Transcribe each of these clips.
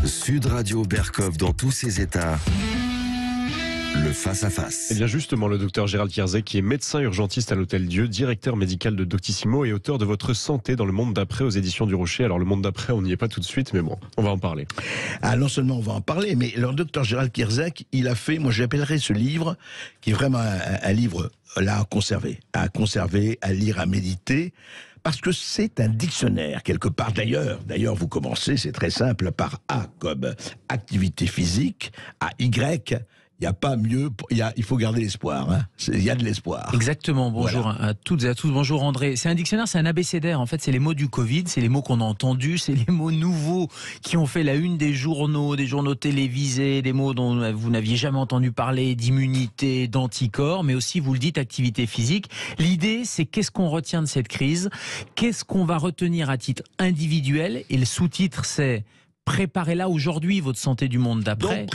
Sud Radio Berkov dans tous ses états. Le face-à-face. Et bien justement, le docteur Gérald Kierzek, qui est médecin urgentiste à l'Hôtel Dieu, directeur médical de Doctissimo et auteur de Votre santé dans le monde d'après aux éditions du Rocher. Alors le monde d'après, on n'y est pas tout de suite, mais bon, on va en parler. Ah, non seulement on va en parler, mais le docteur Gérald Kierzek, il a fait, moi j'appellerais ce livre, qui est vraiment un livre là à conserver, à lire, à méditer, parce que c'est un dictionnaire quelque part. D'ailleurs vous commencez, c'est très simple, par A comme activité physique, à Y. Il n'y a pas mieux, il faut garder l'espoir. Hein. Il y a de l'espoir. Exactement. Bonjour à toutes et à tous. Bonjour André. C'est un dictionnaire, c'est un abécédaire. En fait, c'est les mots du Covid, c'est les mots qu'on a entendus, c'est les mots nouveaux qui ont fait la une des journaux télévisés, des mots dont vous n'aviez jamais entendu parler, d'immunité, d'anticorps, mais aussi, vous le dites, activité physique. L'idée, c'est qu'est-ce qu'on retient de cette crise, qu'est-ce qu'on va retenir à titre individuel, et le sous-titre, c'est préparez-la aujourd'hui, votre santé du monde d'après.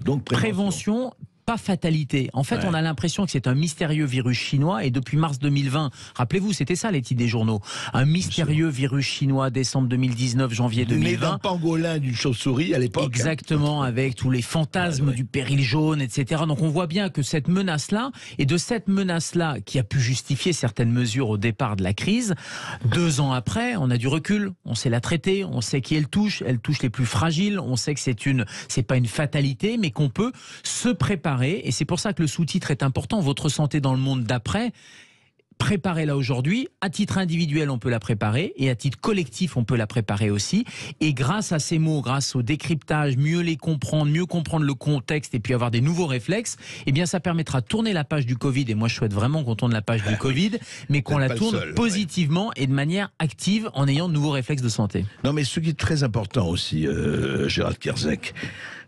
Donc prévention. Pas fatalité. En fait, on a l'impression que c'est un mystérieux virus chinois et depuis mars 2020, rappelez-vous, c'était ça les titres des journaux. Un mystérieux virus chinois, décembre 2019, janvier 2020. Mais d'un pangolin, d'une chauve-souris à l'époque. Exactement, avec tous les fantasmes du péril jaune, etc. Donc on voit bien que cette menace-là, et de cette menace-là qui a pu justifier certaines mesures au départ de la crise, 2 ans après, on a du recul, on sait la traiter, on sait qui elle touche les plus fragiles, on sait que c'est pas une fatalité, mais qu'on peut se préparer. Et c'est pour ça que le sous-titre est important, votre santé dans le monde d'après. Préparez-la aujourd'hui. À titre individuel, on peut la préparer. Et à titre collectif, on peut la préparer aussi. Et grâce à ces mots, grâce au décryptage, mieux les comprendre, mieux comprendre le contexte et puis avoir des nouveaux réflexes, eh bien, ça permettra de tourner la page du Covid. Et moi, je souhaite vraiment qu'on tourne la page du Covid, mais qu'on la tourne positivement et de manière active en ayant de nouveaux réflexes de santé. Non, mais ce qui est très important aussi, Gérald Kierzek,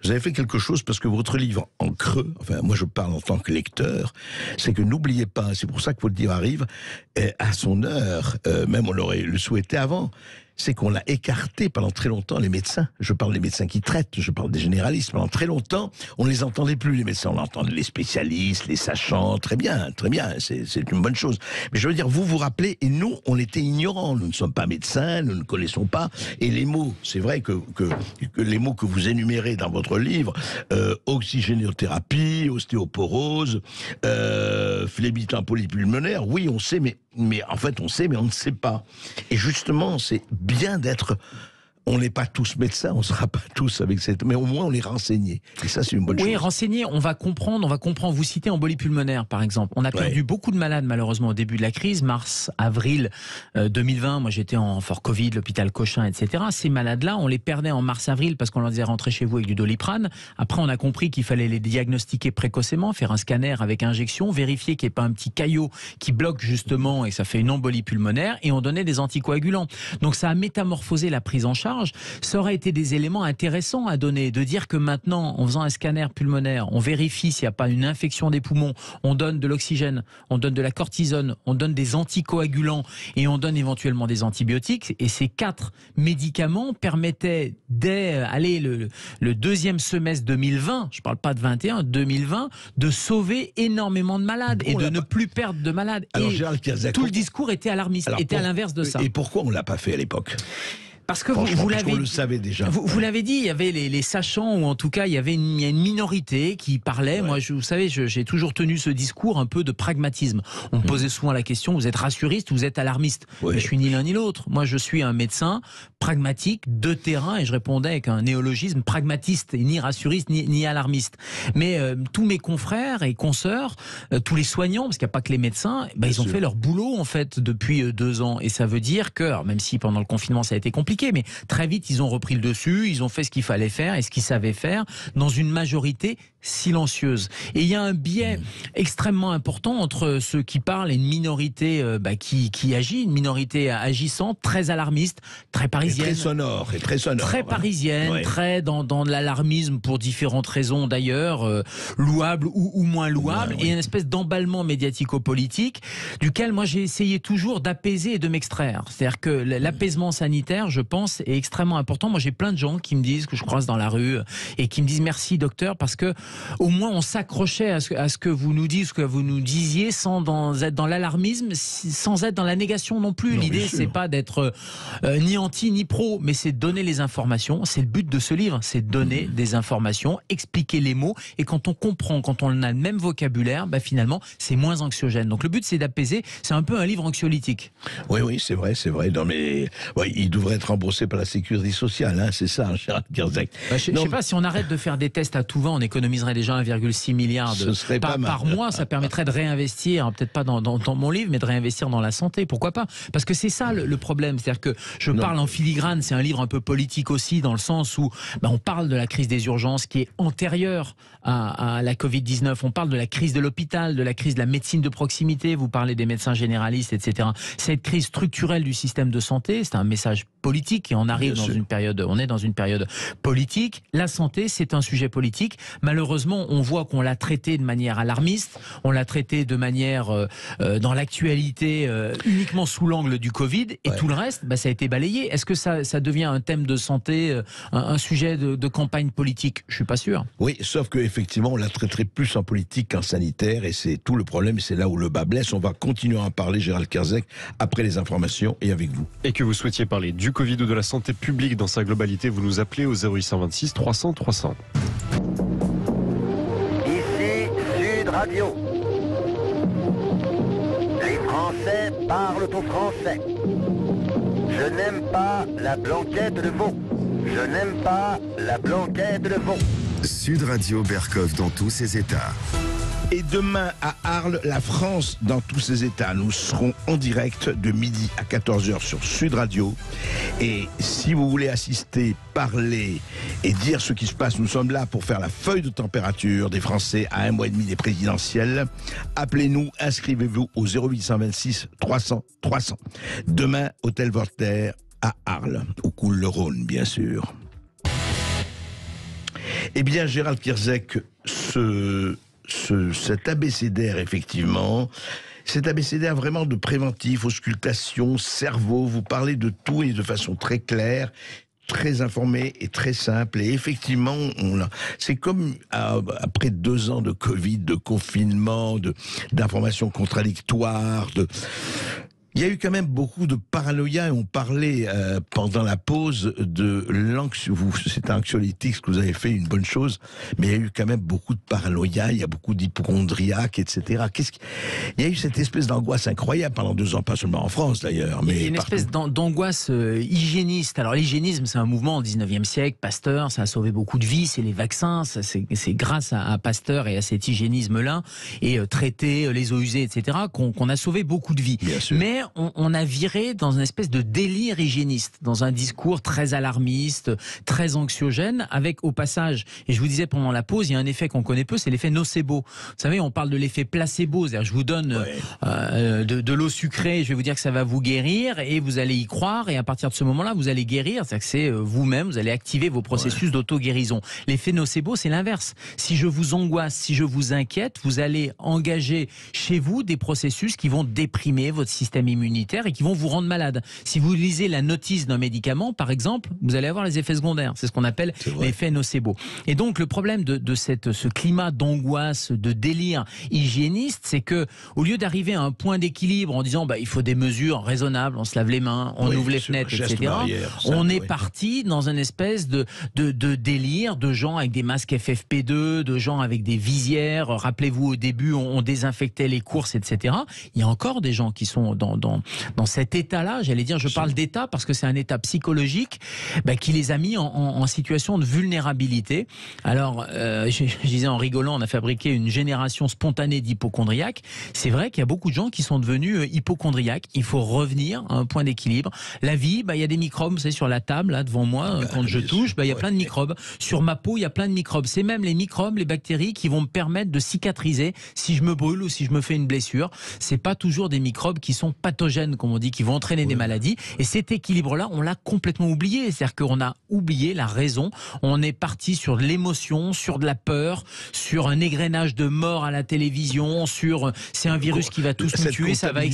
vous avez fait quelque chose parce que votre livre en creux, enfin moi je parle en tant que lecteur, c'est que n'oubliez pas, c'est pour ça que votre livre arrive à son heure, même on l'aurait le souhaité avant, c'est qu'on a écarté pendant très longtemps les médecins. Je parle des médecins qui traitent, je parle des généralistes. Pendant très longtemps, on ne les entendait plus, les médecins. On entendait les spécialistes, les sachants, très bien, c'est une bonne chose. Mais je veux dire, vous vous rappelez, et nous, on était ignorants. Nous ne sommes pas médecins, nous ne connaissons pas. Et les mots, c'est vrai que les mots que vous énumérez dans votre livre, oxygénothérapie, ostéoporose, phlébite polypulmonaire, oui, on sait, mais en fait, on sait, mais on ne sait pas. Et justement, c'est bien d'être... On n'est pas tous médecins, on ne sera pas tous avec cette... Mais au moins, on est renseignés. Et ça, c'est une bonne chose. Oui, renseignés, on va comprendre. Vous citez embolie pulmonaire, par exemple. On a perdu beaucoup de malades, malheureusement, au début de la crise. Mars, avril 2020, moi j'étais en fort Covid, l'hôpital Cochin, etc. Ces malades-là, on les perdait en mars-avril parce qu'on leur disait rentrer chez vous avec du Doliprane. Après, on a compris qu'il fallait les diagnostiquer précocement, faire un scanner avec injection, vérifier qu'il n'y ait pas un petit caillot qui bloque justement et ça fait une embolie pulmonaire, et on donnait des anticoagulants. Donc ça a métamorphosé la prise en charge. Ça aurait été des éléments intéressants à donner, de dire que maintenant, en faisant un scanner pulmonaire, on vérifie s'il n'y a pas une infection des poumons, on donne de l'oxygène, on donne de la cortisone, on donne des anticoagulants et on donne éventuellement des antibiotiques. Et ces 4 médicaments permettaient, dès le deuxième semestre 2020, je ne parle pas de 21, 2020, de sauver énormément de malades et de ne plus perdre de malades. Alors, et Gérald Kierzek, tout le discours était alarmiste, était à l'inverse de ça. Et pourquoi on ne l'a pas fait à l'époque ? Parce que vous l'avez, on le savait déjà. Vous l'avez dit, il y avait les sachants, ou en tout cas il y avait une minorité qui parlait. Moi, vous savez, j'ai toujours tenu ce discours un peu de pragmatisme. On me posait souvent la question, vous êtes rassuriste ou vous êtes alarmiste? Mais je suis ni l'un ni l'autre. Moi, je suis un médecin pragmatique, de terrain, et je répondais avec un néologisme pragmatiste, et ni rassuriste ni alarmiste. Mais tous mes confrères et consoeurs, tous les soignants, parce qu'il n'y a pas que les médecins, ils ont fait leur boulot en fait depuis 2 ans. Et ça veut dire que, alors, même si pendant le confinement ça a été compliqué, mais très vite ils ont repris le dessus, ils ont fait ce qu'il fallait faire et ce qu'ils savaient faire dans une majorité silencieuse. Et il y a un biais extrêmement important entre ceux qui parlent et une minorité qui agit, une minorité agissante, très alarmiste, très parisienne. Et très sonore. Très parisienne, très dans l'alarmisme pour différentes raisons d'ailleurs, louables ou moins louables, et une espèce d'emballement médiatico-politique duquel moi j'ai essayé toujours d'apaiser et de m'extraire. C'est-à-dire que l'apaisement sanitaire, je pense, est extrêmement important. Moi, j'ai plein de gens qui me disent, que je croise dans la rue, et qui me disent merci docteur, parce que au moins on s'accrochait à ce que vous nous dites, ce que vous nous disiez, sans être dans l'alarmisme, sans être dans la négation non plus. L'idée, c'est pas d'être ni anti ni pro, mais c'est de donner les informations. C'est le but de ce livre, c'est de donner des informations, expliquer les mots, et quand on comprend, quand on a le même vocabulaire, finalement, c'est moins anxiogène. Donc le but, c'est d'apaiser. C'est un peu un livre anxiolytique. Oui, c'est vrai. Non, mais il devrait être remboursé par la sécurité sociale, hein, c'est ça, Gérald Kierzek. Je sais pas, si on arrête de faire des tests à tout va, on économiserait déjà 1,6 milliard par mois. Ça permettrait de réinvestir, peut-être pas dans mon livre, mais de réinvestir dans la santé. Pourquoi pas? Parce que c'est ça le problème. C'est-à-dire que je parle en filigrane, c'est un livre un peu politique aussi, dans le sens où on parle de la crise des urgences qui est antérieure à la Covid-19. On parle de la crise de l'hôpital, de la crise de la médecine de proximité. Vous parlez des médecins généralistes, etc. Cette crise structurelle du système de santé, c'est un message politique et on est dans une période politique. La santé, c'est un sujet politique. Malheureusement, on voit qu'on l'a traité de manière alarmiste, on l'a traité de manière dans l'actualité uniquement sous l'angle du Covid, et tout le reste, ça a été balayé. Est-ce que ça devient un thème de santé, un sujet de campagne politique? Je suis pas sûr. Oui, sauf qu'effectivement, on la traiterait plus en politique qu'en sanitaire, et c'est tout le problème, c'est là où le bas blesse. On va continuer à en parler, Gérald Kierzek, après les informations et avec vous. Et que vous souhaitiez parler du Covid ou de la santé publique dans sa globalité, vous nous appelez au 0826 300 300. Ici Sud Radio. Les Français parlent au français. Je n'aime pas la blanquette de veau. Je n'aime pas la blanquette de veau. Sud Radio Berkov dans tous ses états. Et demain à Arles, la France dans tous ses états. Nous serons en direct de midi à 14h sur Sud Radio. Et si vous voulez assister, parler et dire ce qui se passe, nous sommes là pour faire la feuille de température des Français à 1 mois et demi des présidentielles. Appelez-nous, inscrivez-vous au 0826 300 300. Demain, Hôtel Voltaire à Arles, où coule le Rhône, bien sûr. Eh bien, Gérald Kierzek, cet abécédaire, effectivement, cet abécédaire vraiment de préventif, auscultation, cerveau, vous parlez de tout et de façon très claire, très informée et très simple. Et effectivement, c'est comme après 2 ans de Covid, de confinement, d'informations contradictoires, il y a eu quand même beaucoup de paranoïa, et on parlait pendant la pause de c'est un anxiolytique, ce que vous avez fait, une bonne chose, mais il y a eu quand même beaucoup de paranoïa, il y a beaucoup d'hypocondriaques, etc. Il y a eu cette espèce d'angoisse incroyable pendant 2 ans, pas seulement en France d'ailleurs. Mais il y a une espèce d'angoisse hygiéniste. Alors l'hygiénisme, c'est un mouvement au 19e siècle, Pasteur, ça a sauvé beaucoup de vies, c'est les vaccins, c'est grâce à Pasteur et à cet hygiénisme-là, et traiter les eaux usées, etc., qu'on a sauvé beaucoup de vies. Bien sûr. Mais on a viré dans une espèce de délire hygiéniste, dans un discours très alarmiste, très anxiogène, avec au passage, et je vous disais pendant la pause, il y a un effet qu'on connaît peu, c'est l'effet nocebo. Vous savez, on parle de l'effet placebo, c'est-à-dire je vous donne de l'eau sucrée, je vais vous dire que ça va vous guérir, et vous allez y croire, et à partir de ce moment-là, vous allez guérir, c'est-à-dire que c'est vous-même, vous allez activer vos processus d'auto-guérison. L'effet nocebo, c'est l'inverse. Si je vous angoisse, si je vous inquiète, vous allez engager chez vous des processus qui vont déprimer votre système immunitaire et qui vont vous rendre malade. Si vous lisez la notice d'un médicament, par exemple, vous allez avoir les effets secondaires. C'est ce qu'on appelle l'effet nocebo. Et donc, le problème de ce climat d'angoisse, de délire hygiéniste, c'est que, au lieu d'arriver à un point d'équilibre en disant, il faut des mesures raisonnables, on se lave les mains, on ouvre les fenêtres, etc., on est parti dans une espèce de délire de gens avec des masques FFP2, de gens avec des visières. Rappelez-vous, au début, on désinfectait les courses, etc. Il y a encore des gens qui sont dans cet état-là, j'allais dire, je parle d'état parce que c'est un état psychologique qui les a mis en situation de vulnérabilité. Alors, je disais en rigolant, on a fabriqué une génération spontanée d'hypocondriaques. C'est vrai qu'il y a beaucoup de gens qui sont devenus hypocondriaques. Il faut revenir à un point d'équilibre. La vie, il y a des microbes, vous savez, sur la table, là, devant moi, quand je touche, il y a plein de microbes. Sur ma peau, il y a plein de microbes. C'est même les microbes, les bactéries qui vont me permettre de cicatriser si je me brûle ou si je me fais une blessure. C'est pas toujours des microbes qui sont pathogènes. pathogènes, comme on dit, qui vont entraîner des maladies. Et cet équilibre-là, on l'a complètement oublié. C'est-à-dire qu'on a oublié la raison. On est parti sur de l'émotion, sur de la peur, sur un égrenage de mort à la télévision, sur c'est un virus qui va tous nous tuer, ça va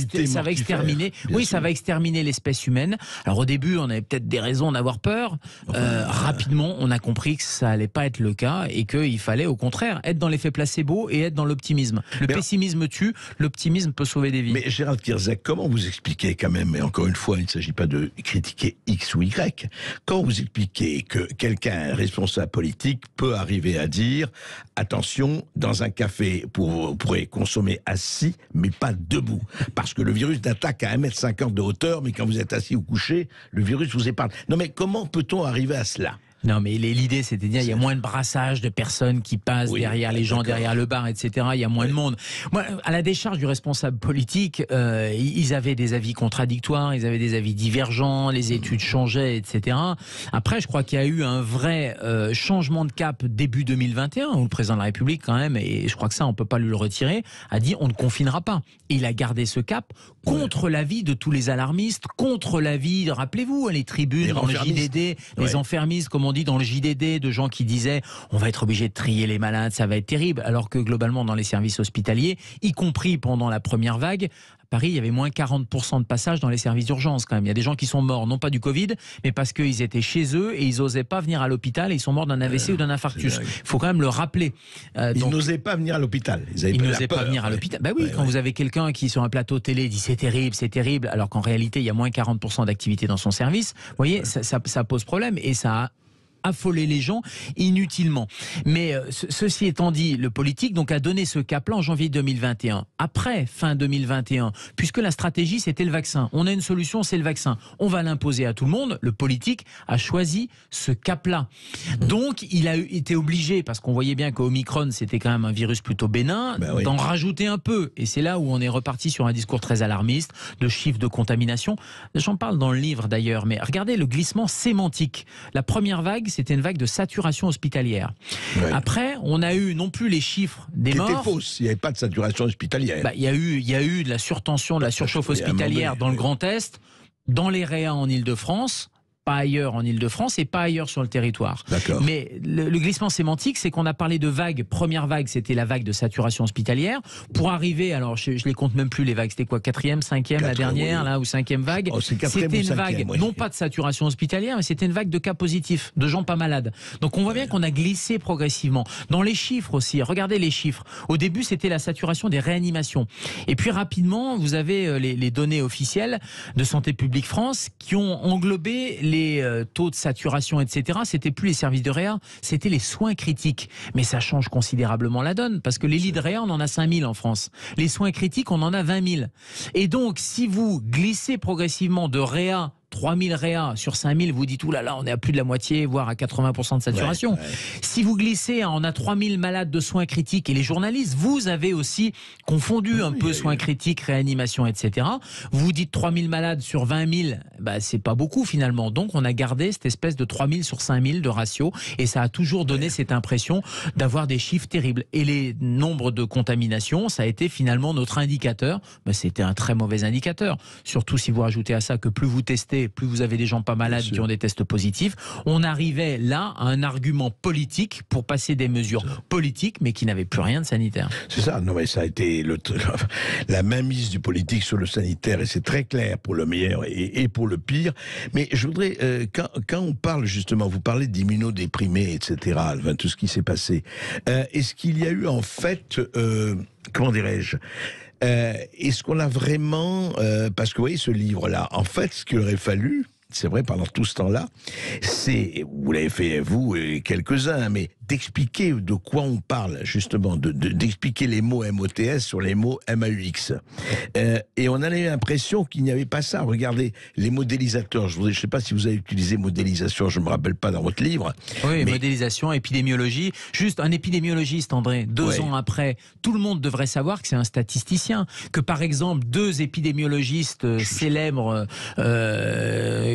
exterminer. Oui, ça va exterminer l'espèce humaine. Alors au début, on avait peut-être des raisons d'avoir peur. Rapidement, on a compris que ça allait pas être le cas et qu'il fallait au contraire être dans l'effet placebo et être dans l'optimisme. Le pessimisme tue, l'optimisme peut sauver des vies. Mais Gérald Kierzek, comment vous expliquez quand même, et encore une fois, il ne s'agit pas de critiquer X ou Y, quand vous expliquez que quelqu'un responsable politique peut arriver à dire attention, dans un café, vous pourrez consommer assis, mais pas debout, parce que le virus n'attaque à 1,50 m de hauteur, mais quand vous êtes assis ou couché, le virus vous épargne. Non mais comment peut-on arriver à cela ? Non, mais l'idée, c'était de dire, il y a moins de brassage de personnes qui passent derrière les gens, derrière le bar, etc. Il y a moins de monde. Moi, à la décharge du responsable politique, ils avaient des avis contradictoires, ils avaient des avis divergents, les études changeaient, etc. Après, je crois qu'il y a eu un vrai changement de cap début 2021, où le président de la République, quand même, et je crois que ça, on peut pas lui le retirer, a dit, on ne confinera pas. Et il a gardé ce cap contre l'avis de tous les alarmistes, contre l'avis, rappelez-vous, les tribunes dans le JDD, les enfermistes, comme on dit dans le JDD, de gens qui disaient on va être obligé de trier les malades, ça va être terrible, alors que globalement dans les services hospitaliers, y compris pendant la première vague, à Paris il y avait moins 40% de passages dans les services d'urgence quand même. Il y a des gens qui sont morts, non pas du Covid, mais parce qu'ils étaient chez eux et ils n'osaient pas venir à l'hôpital et ils sont morts d'un AVC ou d'un infarctus. Il faut quand même le rappeler. Ils n'osaient pas venir à l'hôpital. Ils n'osaient pas venir à l'hôpital. Bah oui, quand vous avez quelqu'un qui sur un plateau télé dit c'est terrible, alors qu'en réalité il y a moins 40% d'activité dans son service, vous voyez, ça pose problème et ça a affoler les gens inutilement. Mais ceci étant dit, le politique donc a donné ce cap-là en janvier 2021. Après fin 2021, puisque la stratégie c'était le vaccin, on a une solution, c'est le vaccin. On va l'imposer à tout le monde. Le politique a choisi ce cap-là. Donc il a été obligé, parce qu'on voyait bien qu'Omicron c'était quand même un virus plutôt bénin, d'en rajouter un peu. Et c'est là où on est reparti sur un discours très alarmiste, de chiffres de contamination. J'en parle dans le livre d'ailleurs, mais regardez le glissement sémantique. La première vague, c'était une vague de saturation hospitalière. Après, on a eu non plus les chiffres des morts. C'était fausse, il n'y avait pas de saturation hospitalière. Il y a eu de la surtension, de la surchauffe hospitalière dans le Grand Est, dans les réas en Île-de-France, pas ailleurs en Île-de-France et pas ailleurs sur le territoire. Mais le glissement sémantique, c'est qu'on a parlé de vague. Première vague, c'était la vague de saturation hospitalière. Pour arriver, alors je les compte même plus les vagues, c'était quoi, 4e, 5e, la dernière, là, ou 5e vague. C'était une vague, non pas de saturation hospitalière, mais c'était une vague de cas positifs, de gens pas malades. Donc on voit bien qu'on a glissé progressivement. Dans les chiffres aussi, regardez les chiffres. Au début, c'était la saturation des réanimations. Et puis rapidement, vous avez les données officielles de Santé publique France qui ont englobé les taux de saturation, etc. C'était plus les services de réa, c'était les soins critiques. Mais ça change considérablement la donne, parce que les lits de réa, on en a 5000 en France. Les soins critiques, on en a 20 000. Et donc, si vous glissez progressivement de réa, 3000 réa sur 5000, vous dites, oulala, on est à plus de la moitié, voire à 80% de saturation. Si vous glissez, on a 3000 malades de soins critiques, et les journalistes, vous avez aussi confondu un peu soins critiques, réanimation, etc. Vous dites 3000 malades sur 20 000, c'est pas beaucoup finalement. Donc on a gardé cette espèce de 3000 sur 5000 de ratio, et ça a toujours donné cette impression d'avoir des chiffres terribles. Et les nombres de contaminations, ça a été finalement notre indicateur. C'était un très mauvais indicateur. Surtout si vous rajoutez à ça que plus vous testez, plus vous avez des gens pas malades qui ont des tests positifs. On arrivait là à un argument politique pour passer des mesures politiques, mais qui n'avaient plus rien de sanitaire. C'est ça, non mais ça a été la mainmise du politique sur le sanitaire, et c'est très clair pour le meilleur et pour le pire. Mais je voudrais, quand on parle justement, vous parlez d'immunodéprimés, etc., enfin, tout ce qui s'est passé, est-ce qu'il y a eu en fait, comment dirais-je, est-ce qu'on a vraiment... parce que vous voyez ce livre-là, en fait, ce qu'il aurait fallu, c'est vrai, pendant tout ce temps-là, c'est, vous l'avez fait vous et quelques-uns, mais d'expliquer de quoi on parle, justement, d'expliquer les mots MOTS sur les mots MAUX. Et on a l'impression qu'il n'y avait pas ça. Regardez, les modélisateurs, je ne sais pas si vous avez utilisé modélisation, je ne me rappelle pas dans votre livre. Oui, mais... modélisation, épidémiologie. Juste un épidémiologiste, André, 2 ans après, tout le monde devrait savoir que c'est un statisticien. Que par exemple, 2 épidémiologistes célèbres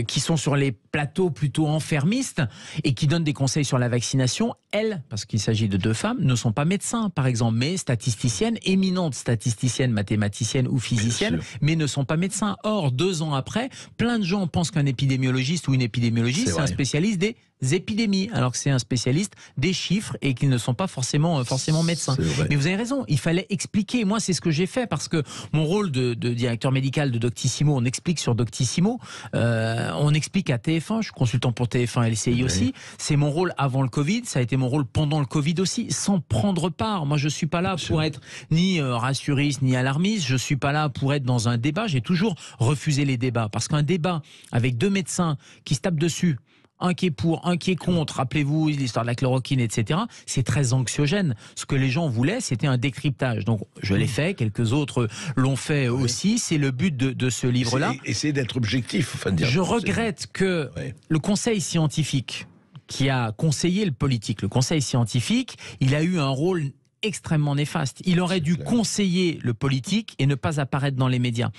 qui sont sur les plateaux plutôt enfermistes et qui donnent des conseils sur la vaccination, elles, parce qu'il s'agit de 2 femmes, ne sont pas médecins, par exemple, mais statisticiennes, éminentes statisticiennes, mathématiciennes ou physiciennes, mais ne sont pas médecins. Or, 2 ans après, plein de gens pensent qu'un épidémiologiste ou une épidémiologiste, c'est un spécialiste des épidémies, alors que c'est un spécialiste des chiffres et qu'ils ne sont pas forcément médecins. Mais vous avez raison, il fallait expliquer. Moi, c'est ce que j'ai fait parce que mon rôle de directeur médical de Doctissimo, on explique sur Doctissimo, on explique à TF1, je suis consultant pour TF1 et LCI aussi, c'est mon rôle avant le Covid, ça a été mon rôle pendant le Covid aussi, sans prendre part. Moi, je suis pas là pour être ni rassuriste ni alarmiste, je suis pas là pour être dans un débat, j'ai toujours refusé les débats, parce qu'un débat avec 2 médecins qui se tapent dessus, un qui est pour, un qui est contre, rappelez-vous l'histoire de la chloroquine, etc. C'est très anxiogène. Ce que les gens voulaient, c'était un décryptage. Donc, je l'ai fait, quelques autres l'ont fait aussi. C'est le but de ce livre-là. Essayer d'être objectif. Je regrette que le conseil scientifique, qui a conseillé le politique, le conseil scientifique, il a eu un rôle extrêmement néfaste. Il aurait dû conseiller le politique et ne pas apparaître dans les médias.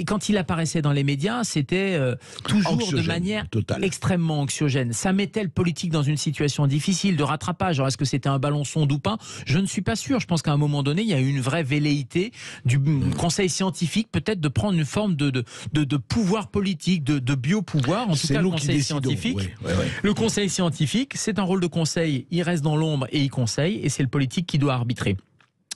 Quand il apparaissait dans les médias, c'était toujours anxiogène, de manière extrêmement anxiogène. Ça mettait le politique dans une situation difficile de rattrapage. Alors, est-ce que c'était un ballon sonde ou pas? Je ne suis pas sûr. Je pense qu'à un moment donné, il y a eu une vraie velléité du conseil scientifique, peut-être de prendre une forme de pouvoir politique, de biopouvoir. En tout cas, le conseil scientifique. Le conseil scientifique, c'est un rôle de conseil. Il reste dans l'ombre et il conseille, et c'est le politique qui doit arbitrer.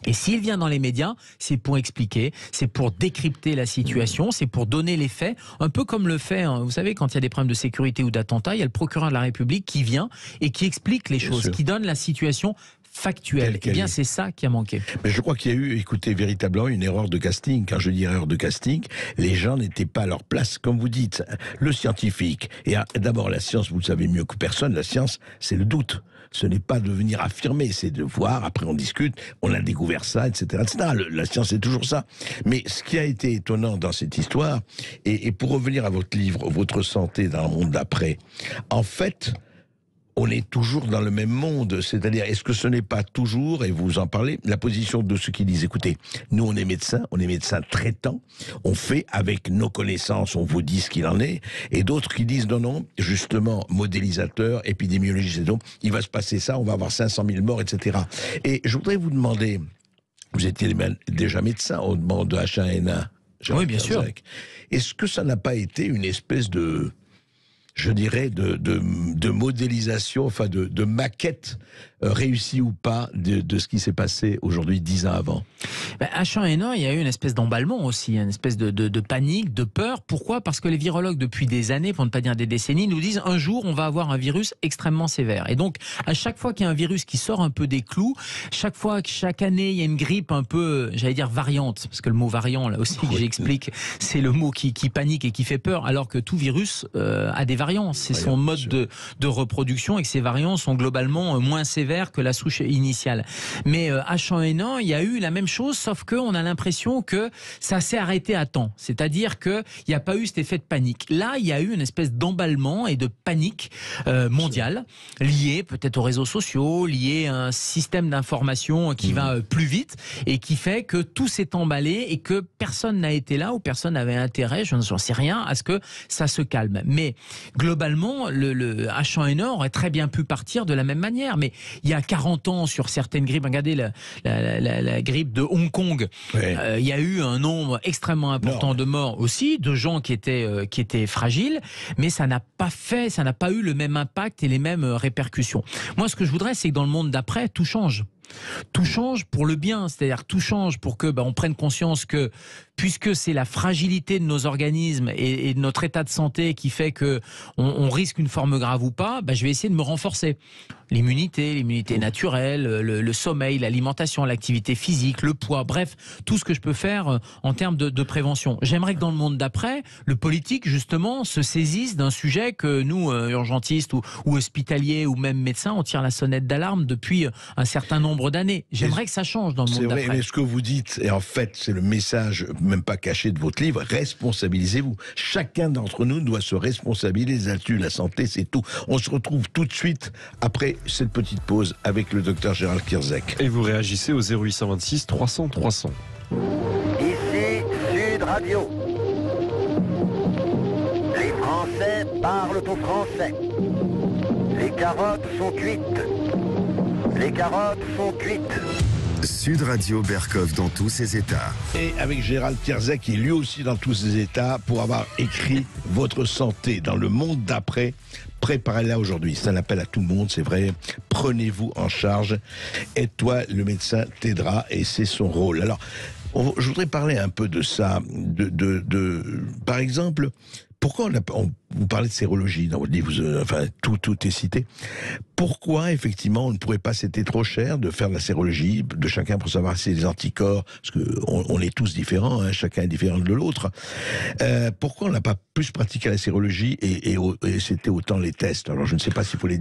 Et s'il vient dans les médias, c'est pour expliquer, c'est pour décrypter la situation, c'est pour donner les faits, un peu comme le fait, vous savez, quand il y a des problèmes de sécurité ou d'attentat, il y a le procureur de la République qui vient et qui explique les choses, qui donne la situation factuelle. Eh bien, c'est ça qui a manqué. Mais je crois qu'il y a eu, écoutez, véritablement une erreur de casting. Quand je dis erreur de casting, les gens n'étaient pas à leur place. Comme vous dites, le scientifique, et d'abord la science, vous le savez mieux que personne, la science, c'est le doute. Ce n'est pas de venir affirmer, c'est de voir, après on discute, on a découvert ça, etc. etc. La science, c'est toujours ça. Mais ce qui a été étonnant dans cette histoire, et pour revenir à votre livre, Votre santé dans le monde d'après, en fait, on est toujours dans le même monde. C'est-à-dire, est-ce que ce n'est pas toujours, et vous en parlez, la position de ceux qui disent, écoutez, nous on est médecins traitants, on fait avec nos connaissances, on vous dit ce qu'il en est, et d'autres qui disent, non, justement, modélisateur, épidémiologiste, et donc, il va se passer ça, on va avoir 500 000 morts, etc. Et je voudrais vous demander, vous étiez déjà médecin au moment de H1N1. Oui, bien sûr. Est-ce que ça n'a pas été une espèce de, je dirais, de modélisation, enfin de maquette réussie ou pas de ce qui s'est passé aujourd'hui 10 ans avant? H1N1, il y a eu une espèce d'emballement aussi, une espèce de panique, de peur. Pourquoi? Parce que les virologues, depuis des années, pour ne pas dire des décennies, nous disent un jour on va avoir un virus extrêmement sévère. Et donc, à chaque fois qu'il y a un virus qui sort un peu des clous, chaque année, il y a une grippe un peu, j'allais dire variante, parce que le mot variant, là aussi, que j'explique, c'est le mot qui panique et qui fait peur, alors que tout virus a des variants. C'est son mode de reproduction et que ces variants sont globalement moins sévères que la souche initiale. Mais H1N1, il y a eu la même chose, sauf qu'on a l'impression que ça s'est arrêté à temps. C'est-à-dire qu'il n'y a pas eu cet effet de panique. Là, il y a eu une espèce d'emballement et de panique mondiale, liée peut-être aux réseaux sociaux, liée à un système d'information qui va plus vite et qui fait que tout s'est emballé et que personne n'a été là ou personne n'avait intérêt, je n'en sais rien, à ce que ça se calme. Mais globalement, le H1N1 aurait très bien pu partir de la même manière. Mais il y a 40 ans, sur certaines grippes, regardez la grippe de Hong Kong, il y a eu un nombre extrêmement important de morts aussi, de gens qui étaient fragiles, mais ça n'a pas eu le même impact et les mêmes répercussions. Moi, ce que je voudrais, c'est que dans le monde d'après, tout change. Tout change pour le bien, c'est-à-dire tout change pour que on prenne conscience que, puisque c'est la fragilité de nos organismes et de notre état de santé qui fait que on risque une forme grave ou pas, je vais essayer de me renforcer. L'immunité naturelle, le sommeil, l'alimentation, l'activité physique, le poids, bref, tout ce que je peux faire en termes de prévention. J'aimerais que dans le monde d'après, le politique, justement, se saisisse d'un sujet que nous, urgentistes ou hospitaliers ou même médecins, on tire la sonnette d'alarme depuis un certain nombre d'années. J'aimerais que ça change dans le monde d'après. C'est vrai, mais ce que vous dites, et en fait, c'est le message, même pas caché de votre livre, responsabilisez-vous. Chacun d'entre nous doit se responsabiliser là-dessus. La santé, c'est tout. On se retrouve tout de suite après cette petite pause avec le docteur Gérald Kierzek. Et vous réagissez au 0826 300 300. Ici Sud Radio. Les Français parle-t-on français? Les carottes sont cuites. Les carottes sont cuites. Sud Radio Berkov dans tous ses états. Et avec Gérald Kierzek, qui est lui aussi dans tous ses états, pour avoir écrit Votre santé dans le monde d'après. Préparez-la aujourd'hui. C'est un appel à tout le monde, c'est vrai. Prenez-vous en charge. Aide-toi, le médecin t'aidera et c'est son rôle. Alors, je voudrais parler un peu de ça. Par exemple, pourquoi vous parlez de sérologie dans votre livre, enfin tout est cité. Pourquoi effectivement on ne pourrait pas, c'était trop cher de faire de la sérologie de chacun pour savoir si les anticorps, parce que on est tous différents, hein, chacun est différent de l'autre. Pourquoi on n'a pas plus pratiqué la sérologie et c'était autant les tests? Alors je ne sais pas s'il faut les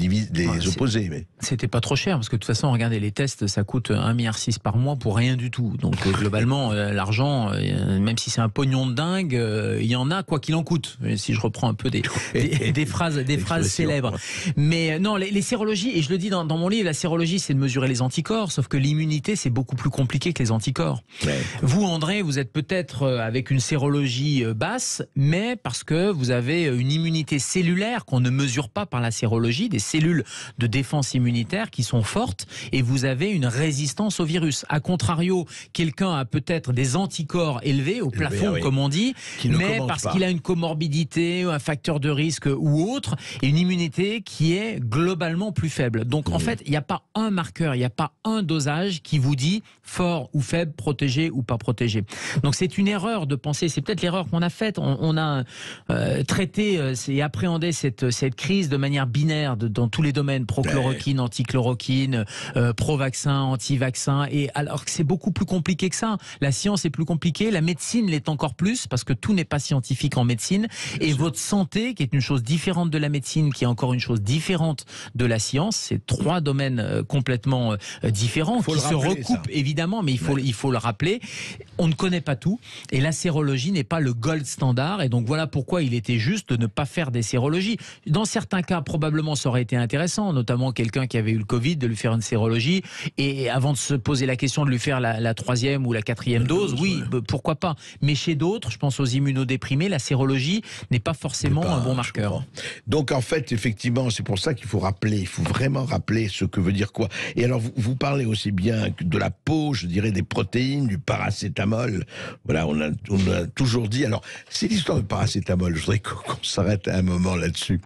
opposer, mais c'était pas trop cher parce que de toute façon, regardez, les tests ça coûte 1,6 milliard par mois pour rien du tout. Donc globalement, l'argent, même si c'est un pognon de dingue, il y en a quoi qu'il en coûte. Si je reprends un peu des phrases célèbres. Mais non, les sérologies, et je le dis dans mon livre, la sérologie c'est de mesurer les anticorps, sauf que l'immunité c'est beaucoup plus compliqué que les anticorps. Ouais. Vous, André, vous êtes peut-être avec une sérologie basse, mais parce que vous avez une immunité cellulaire qu'on ne mesure pas par la sérologie, des cellules de défense immunitaire qui sont fortes, et vous avez une résistance au virus. A contrario, quelqu'un a peut-être des anticorps élevés, au plafond, oui, comme on dit, mais parce qu'il a une comorbidité, un facteur de risque ou autre, et une immunité qui est globalement plus faible. Donc en fait, il n'y a pas un marqueur, il n'y a pas un dosage qui vous dit fort ou faible, protégé ou pas protégé. Donc c'est une erreur de penser, c'est peut-être l'erreur qu'on a faite. On a traité et appréhendé cette crise de manière binaire dans tous les domaines, pro-chloroquine, anti-chloroquine, pro-vaccin, anti-vaccin, et alors que c'est beaucoup plus compliqué que ça. La science est plus compliquée, la médecine l'est encore plus, parce que tout n'est pas scientifique en médecine, et votre santé, qui est une chose différente de la médecine, qui est encore une chose différente de la science, c'est trois domaines complètement différents, qui se recoupent évidemment, mais il faut le rappeler. On ne connaît pas tout, et la sérologie n'est pas le gold standard, et donc voilà pourquoi il était juste de ne pas faire des sérologies. Dans certains cas, probablement, ça aurait été intéressant, notamment quelqu'un qui avait eu le Covid, de lui faire une sérologie, et avant de se poser la question de lui faire la 3e ou la 4e dose, oui, pourquoi pas. Mais chez d'autres, je pense aux immunodéprimés, la sérologie n'est pas forcément un bon marqueur. Donc en fait, effectivement, c'est pour ça qu'il faut rappeler, il faut vraiment rappeler ce que veut dire quoi. Et alors, vous parlez aussi bien de la peau, je dirais des protéines, du paracétamol. Voilà, on a toujours dit. Alors, c'est l'histoire du paracétamol. Je voudrais qu'on s'arrête un moment là-dessus.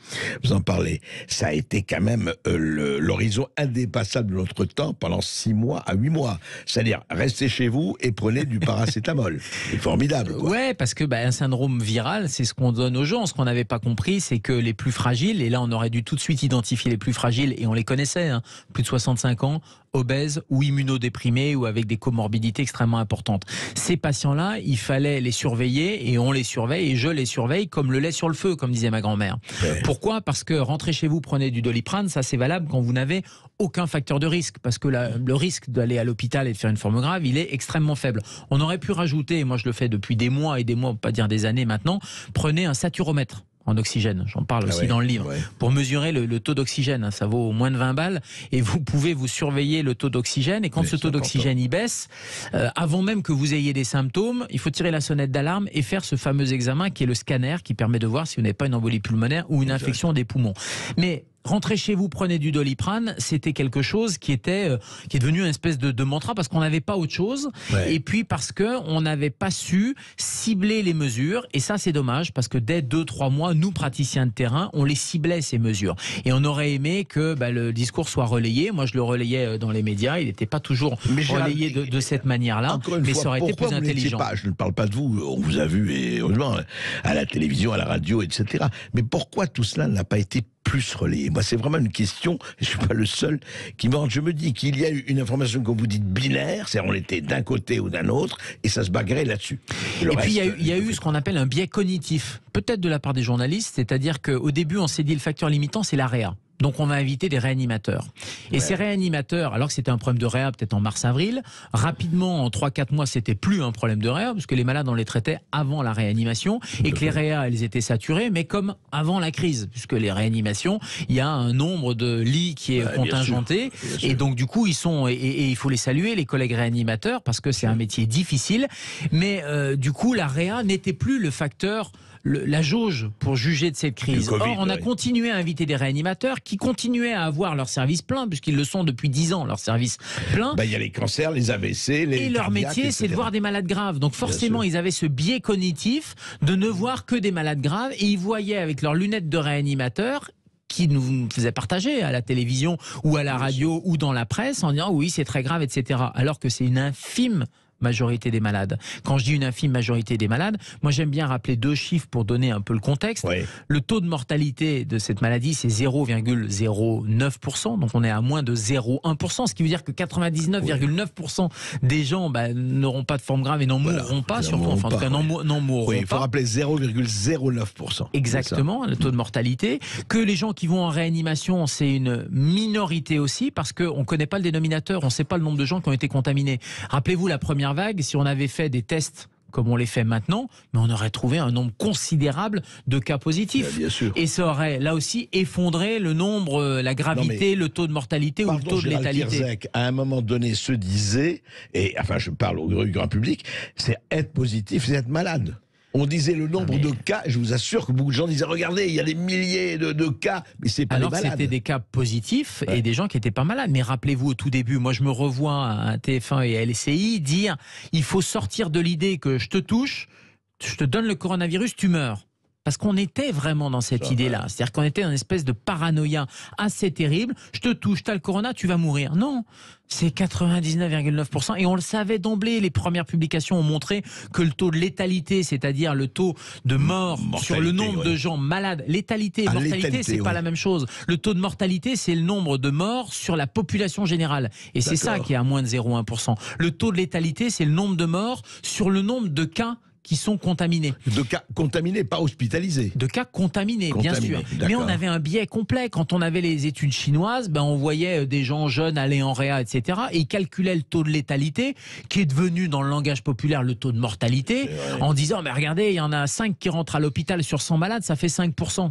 Vous en parlez. Ça a été quand même l'horizon indépassable de notre temps pendant 6 mois à 8 mois. C'est-à-dire, restez chez vous et prenez du paracétamol. C'est formidable, quoi. Ouais, parce que un syndrome viral, c'est ce qu'on donne aux gens. Ce qu'on n'avait pas compris, c'est que les plus fragiles, et là on aurait dû tout de suite identifier les plus fragiles, et on les connaissait, hein, plus de 65 ans, obèses ou immunodéprimés ou avec des comorbidités extrêmement importantes. Ces patients-là, il fallait les surveiller, et on les surveille, et je les surveille comme le lait sur le feu, comme disait ma grand-mère. Ouais. Pourquoi ? Parce que rentrez chez vous, prenez du Doliprane, ça c'est valable quand vous n'avez aucun facteur de risque, parce que le risque d'aller à l'hôpital et de faire une forme grave, il est extrêmement faible. On aurait pu rajouter, et moi je le fais depuis des mois et des mois, pas dire des années maintenant, prenez un saturomètre en oxygène, j'en parle aussi dans le livre, pour mesurer le taux d'oxygène. Ça vaut moins de 20 balles, et vous pouvez vous surveiller le taux d'oxygène, et quand ce taux d'oxygène il baisse, avant même que vous ayez des symptômes, il faut tirer la sonnette d'alarme et faire ce fameux examen qui est le scanner, qui permet de voir si vous n'avez pas une embolie pulmonaire ou une infection des poumons. Mais rentrez chez vous, prenez du Doliprane, c'était quelque chose qui est devenu une espèce de mantra, parce qu'on n'avait pas autre chose, et puis parce qu'on n'avait pas su cibler les mesures, et ça c'est dommage, parce que dès 2-3 mois, nous praticiens de terrain, on les ciblait ces mesures, et on aurait aimé que le discours soit relayé. Moi je le relayais dans les médias, il n'était pas toujours relayé de cette manière-là, mais ça aurait été plus intelligent. Je ne parle pas de vous, on vous a vu, et heureusement, à la télévision, à la radio, etc. Mais pourquoi tout cela n'a pas été plus relayé? Moi, c'est vraiment une question, je ne suis pas le seul qui me rend. Je me dis qu'il y a eu une information, comme vous dites, binaire, c'est-à-dire on était d'un côté ou d'un autre, et ça se bagarrait là-dessus. Et puis il y a eu ce qu'on appelle un biais cognitif, peut-être de la part des journalistes, c'est-à-dire qu'au début, on s'est dit le facteur limitant, c'est la réa. Donc on va inviter des réanimateurs. Et ces réanimateurs, alors que c'était un problème de réa peut-être en mars-avril, rapidement, en 3-4 mois, c'était plus un problème de réa, parce que les malades, on les traitait avant la réanimation, et que les réas, elles étaient saturées, mais comme avant la crise, puisque les réanimations, il y a un nombre de lits qui est contingenté, bien sûr. Et donc du coup, ils sont, et il faut les saluer, les collègues réanimateurs, parce que c'est un métier difficile, mais du coup, la réa n'était plus le facteur la jauge pour juger de cette crise. COVID, Or, on a continué à inviter des réanimateurs qui continuaient à avoir leur service plein, puisqu'ils le sont depuis 10 ans, leur service plein. Il y a les cancers, les AVC, les et leur cardiaques, métier, c'est de voir des malades graves. Donc forcément, ils avaient ce biais cognitif de ne voir que des malades graves, et ils voyaient avec leurs lunettes de réanimateur qui nous faisaient partager à la télévision ou à la radio ou dans la presse en disant oui, c'est très grave, etc. Alors que c'est une infime majorité des malades. Quand je dis une infime majorité des malades, moi j'aime bien rappeler 2 chiffres pour donner un peu le contexte. Oui. Le taux de mortalité de cette maladie, c'est 0,09%, donc on est à moins de 0,1%, ce qui veut dire que 99,9% des gens n'auront pas de forme grave et n'en mourront pas, surtout, enfin en tout cas n'en mourront pas. Il faut rappeler 0,09%. Exactement, le taux de mortalité. Que les gens qui vont en réanimation, c'est une minorité aussi, parce qu'on ne connaît pas le dénominateur, on ne sait pas le nombre de gens qui ont été contaminés. Rappelez-vous la première vague, si on avait fait des tests comme on les fait maintenant, mais on aurait trouvé un nombre considérable de cas positifs. Bien sûr. Et ça aurait, là aussi, effondré le nombre, la gravité, le taux de mortalité ou le taux de létalité. Kierzek, à un moment donné, se disait, et enfin je parle au grand public, c'est être positif, c'est être malade. On disait le nombre de cas, je vous assure que beaucoup de gens disaient regardez, il y a des milliers de cas, mais c'est pas alors les malades. C'était des cas positifs et des gens qui n'étaient pas malades. Mais rappelez-vous, au tout début, moi je me revois à TF1 et à LCI dire il faut sortir de l'idée que je te touche, je te donne le coronavirus, tu meurs. Parce qu'on était vraiment dans cette idée-là. C'est-à-dire qu'on était dans une espèce de paranoïa assez terrible. Je te touche, t'as le corona, tu vas mourir. Non, c'est 99,9%. Et on le savait d'emblée. Les premières publications ont montré que le taux de létalité, c'est-à-dire le taux de mort sur le nombre de gens malades. Létalité et mortalité, c'est pas la même chose. Le taux de mortalité, c'est le nombre de morts sur la population générale. Et c'est ça qui est à moins de 0,1%. Le taux de létalité, c'est le nombre de morts sur le nombre de cas qui sont contaminés. De cas contaminés, pas hospitalisés. De cas contaminés, bien sûr. Mais on avait un biais complet. Quand on avait les études chinoises, on voyait des gens jeunes aller en réa, etc. Et ils calculaient le taux de létalité, qui est devenu, dans le langage populaire, le taux de mortalité, en disant, mais regardez, il y en a 5 qui rentrent à l'hôpital sur 100 malades, ça fait 5%.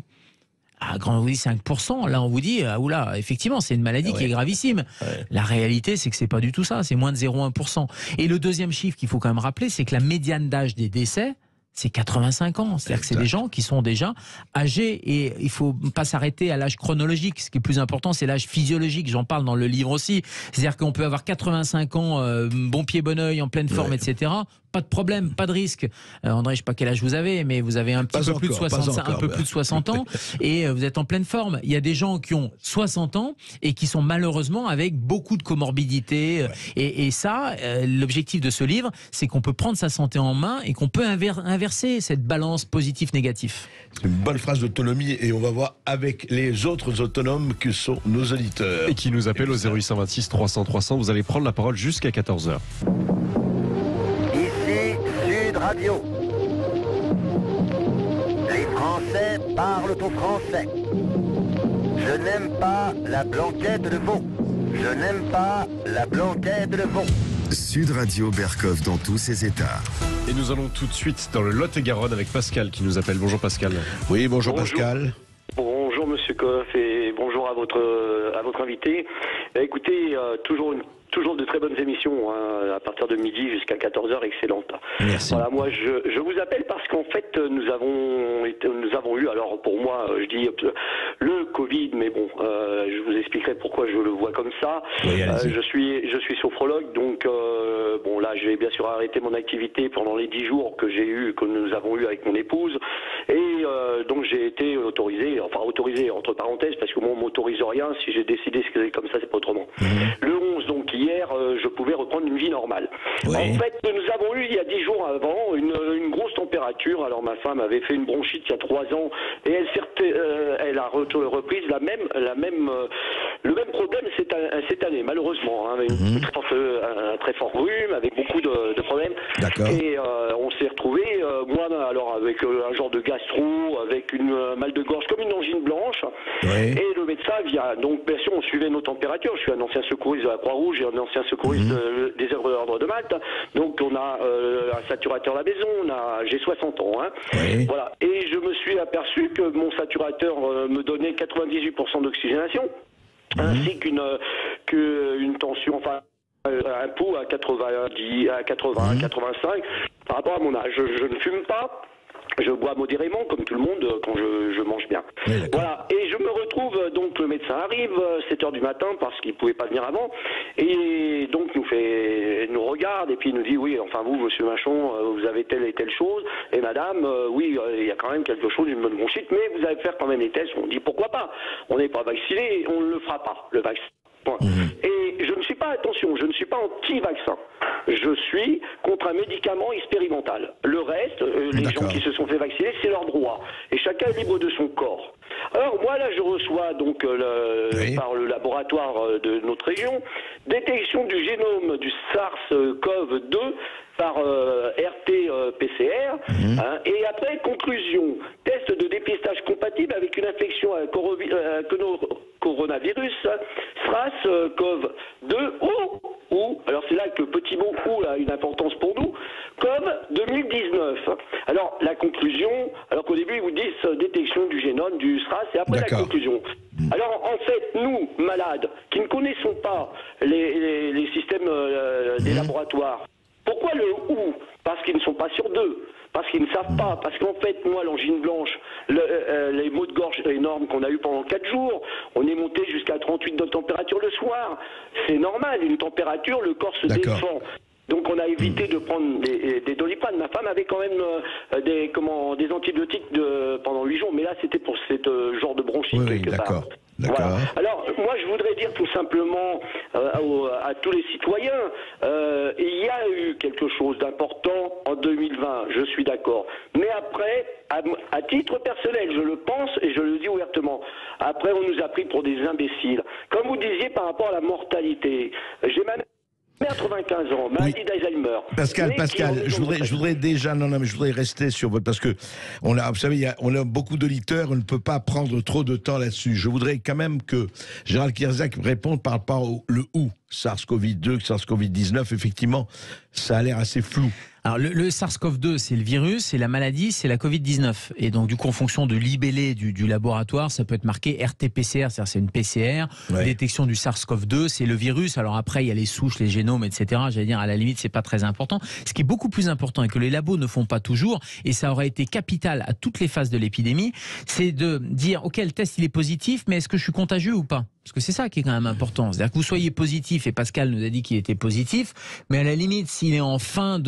Ah, quand on vous dit 5%, là on vous dit, oula, effectivement, c'est une maladie qui est gravissime. La réalité, c'est que c'est pas du tout ça, c'est moins de 0,1%. Et le deuxième chiffre qu'il faut quand même rappeler, c'est que la médiane d'âge des décès, c'est 85 ans. C'est-à-dire que c'est des gens qui sont déjà âgés et il faut pas s'arrêter à l'âge chronologique. Ce qui est plus important, c'est l'âge physiologique. J'en parle dans le livre aussi. C'est-à-dire qu'on peut avoir 85 ans, bon pied, bon oeil, en pleine forme, etc. Pas de problème, pas de risque. André, je sais pas quel âge vous avez, mais vous avez un peu plus de 60 ans et vous êtes en pleine forme. Il y a des gens qui ont 60 ans et qui sont malheureusement avec beaucoup de comorbidités. Et ça, l'objectif de ce livre, c'est qu'on peut prendre sa santé en main et qu'on peut inverser cette balance positif-négatif. C'est une bonne phrase d'autonomie et on va voir avec les autres autonomes que sont nos auditeurs. Et qui nous appellent au 0826 300 300. Vous allez prendre la parole jusqu'à 14h. Sud Radio. Les Français parlent au français. Je n'aime pas la blanquette de veau. Je n'aime pas la blanquette de veau. Sud Radio Berkov dans tous ses états. Et nous allons tout de suite dans le Lot-et-Garonne avec Pascal qui nous appelle. Bonjour Pascal. Oui, bonjour Pascal. Bonjour Monsieur Coff et bonjour à votre invité. Écoutez, toujours de très bonnes émissions, hein, à partir de midi jusqu'à 14h, excellente. Merci. Voilà, moi je vous appelle parce qu'en fait nous avons eu, alors pour moi je dis le Covid, mais bon, je vous expliquerai pourquoi je le vois comme ça. Oui, je suis sophrologue, donc bon là j'ai bien sûr arrêté mon activité pendant les 10 jours que nous avons eu avec mon épouse, et donc j'ai été autorisé entre parenthèses, parce que moi on m'autorise rien, si j'ai décidé c'est comme ça, c'est pas autrement. Le 11, donc hier, je pouvais reprendre une vie normale. Oui. En fait, nous avons eu il y a 10 jours avant une grosse température. Alors ma femme avait fait une bronchite il y a 3 ans et elle a repris le même problème cette année, malheureusement, hein, avec un très fort rhume, avec beaucoup de problèmes. D'accord. Et on s'est retrouvé, moi alors avec un genre de gastro, avec une mal de gorge comme une angine blanche. Oui. Et le médecin vient. Donc bien sûr, on suivait nos températures. Je suis un ancien secouriste de la Croix-Rouge et un ancien secouriste des œuvres d'ordre de Malte. Donc on a un saturateur à la maison. J'ai 60 ans. Hein. Oui. Voilà. Et je me suis aperçu que mon saturateur me donnait 98% d'oxygénation, ainsi qu'une tension, enfin un pouls à 80, 85 par rapport à mon âge. Je ne fume pas. Je bois modérément, comme tout le monde, quand je mange bien. Oui, voilà. Et je me retrouve, donc le médecin arrive, 7h du matin, parce qu'il ne pouvait pas venir avant, et donc nous regarde, et puis il nous dit, oui, enfin vous, monsieur Machon, vous avez telle et telle chose, et madame, oui, il y a quand même quelque chose, une bonne bronchite, mais vous allez faire quand même les tests. On dit, pourquoi pas? On n'est pas vacciné, on ne le fera pas, le vaccin. Et je ne suis pas, attention, je ne suis pas anti-vaccin. Je suis contre un médicament expérimental. Le reste, les gens qui se sont fait vacciner, c'est leur droit. Et chacun est libre de son corps. Alors moi là, je reçois donc par le laboratoire de notre région, détection du génome du SARS-CoV-2 par RT-PCR, et après, conclusion, test de dépistage compatible avec une infection à coronavirus, SRAS-CoV-2 ou, alors c'est là que le petit mot ou a une importance pour nous, CoV 2019. Alors, la conclusion, alors qu'au début, ils vous disent détection du génome, du SRAS, et après la conclusion. Alors, en fait, nous, malades, qui ne connaissons pas les systèmes des laboratoires, pourquoi le ou? Parce qu'ils ne sont pas sur deux. Parce qu'ils ne savent pas, parce qu'en fait, moi, l'angine blanche, les maux de gorge énormes qu'on a eu pendant 4 jours, on est monté jusqu'à 38 de température le soir. C'est normal, une température, le corps se défend. Donc on a évité de prendre des doliprane. Ma femme avait quand même des antibiotiques pendant 8 jours, mais là c'était pour ce genre de bronchite quelque part. Voilà. Alors, moi, je voudrais dire tout simplement à tous les citoyens, il y a eu quelque chose d'important en 2020, je suis d'accord. Mais après, à titre personnel, je le pense et je le dis ouvertement, après, on nous a pris pour des imbéciles. Comme vous disiez par rapport à la mortalité, j'ai même 95 ans, maladie d'Alzheimer. Pascal, je voudrais déjà, mais je voudrais rester sur votre, parce que vous savez, on a beaucoup d'auditeurs, on ne peut pas prendre trop de temps là-dessus. Je voudrais quand même que Gérald Kierzek réponde par rapport au ou, SARS-CoV-2, SARS-CoV-19, effectivement, ça a l'air assez flou. Alors le SARS-CoV-2, c'est le virus, et la maladie, c'est la Covid-19. Et donc du coup, en fonction du libellé du laboratoire, ça peut être marqué RT-PCR, c'est-à-dire c'est une PCR. Détection du SARS-CoV-2, c'est le virus. Alors après, il y a les souches, les génomes, etc. J'allais dire, à la limite, c'est pas très important. Ce qui est beaucoup plus important et que les labos ne font pas toujours, et ça aurait été capital à toutes les phases de l'épidémie, c'est de dire, ok, le test il est positif, mais est-ce que je suis contagieux ou pas? Parce que c'est ça qui est quand même important. C'est-à-dire que vous soyez positif, et Pascal nous a dit qu'il était positif, mais à la limite, s'il est en fin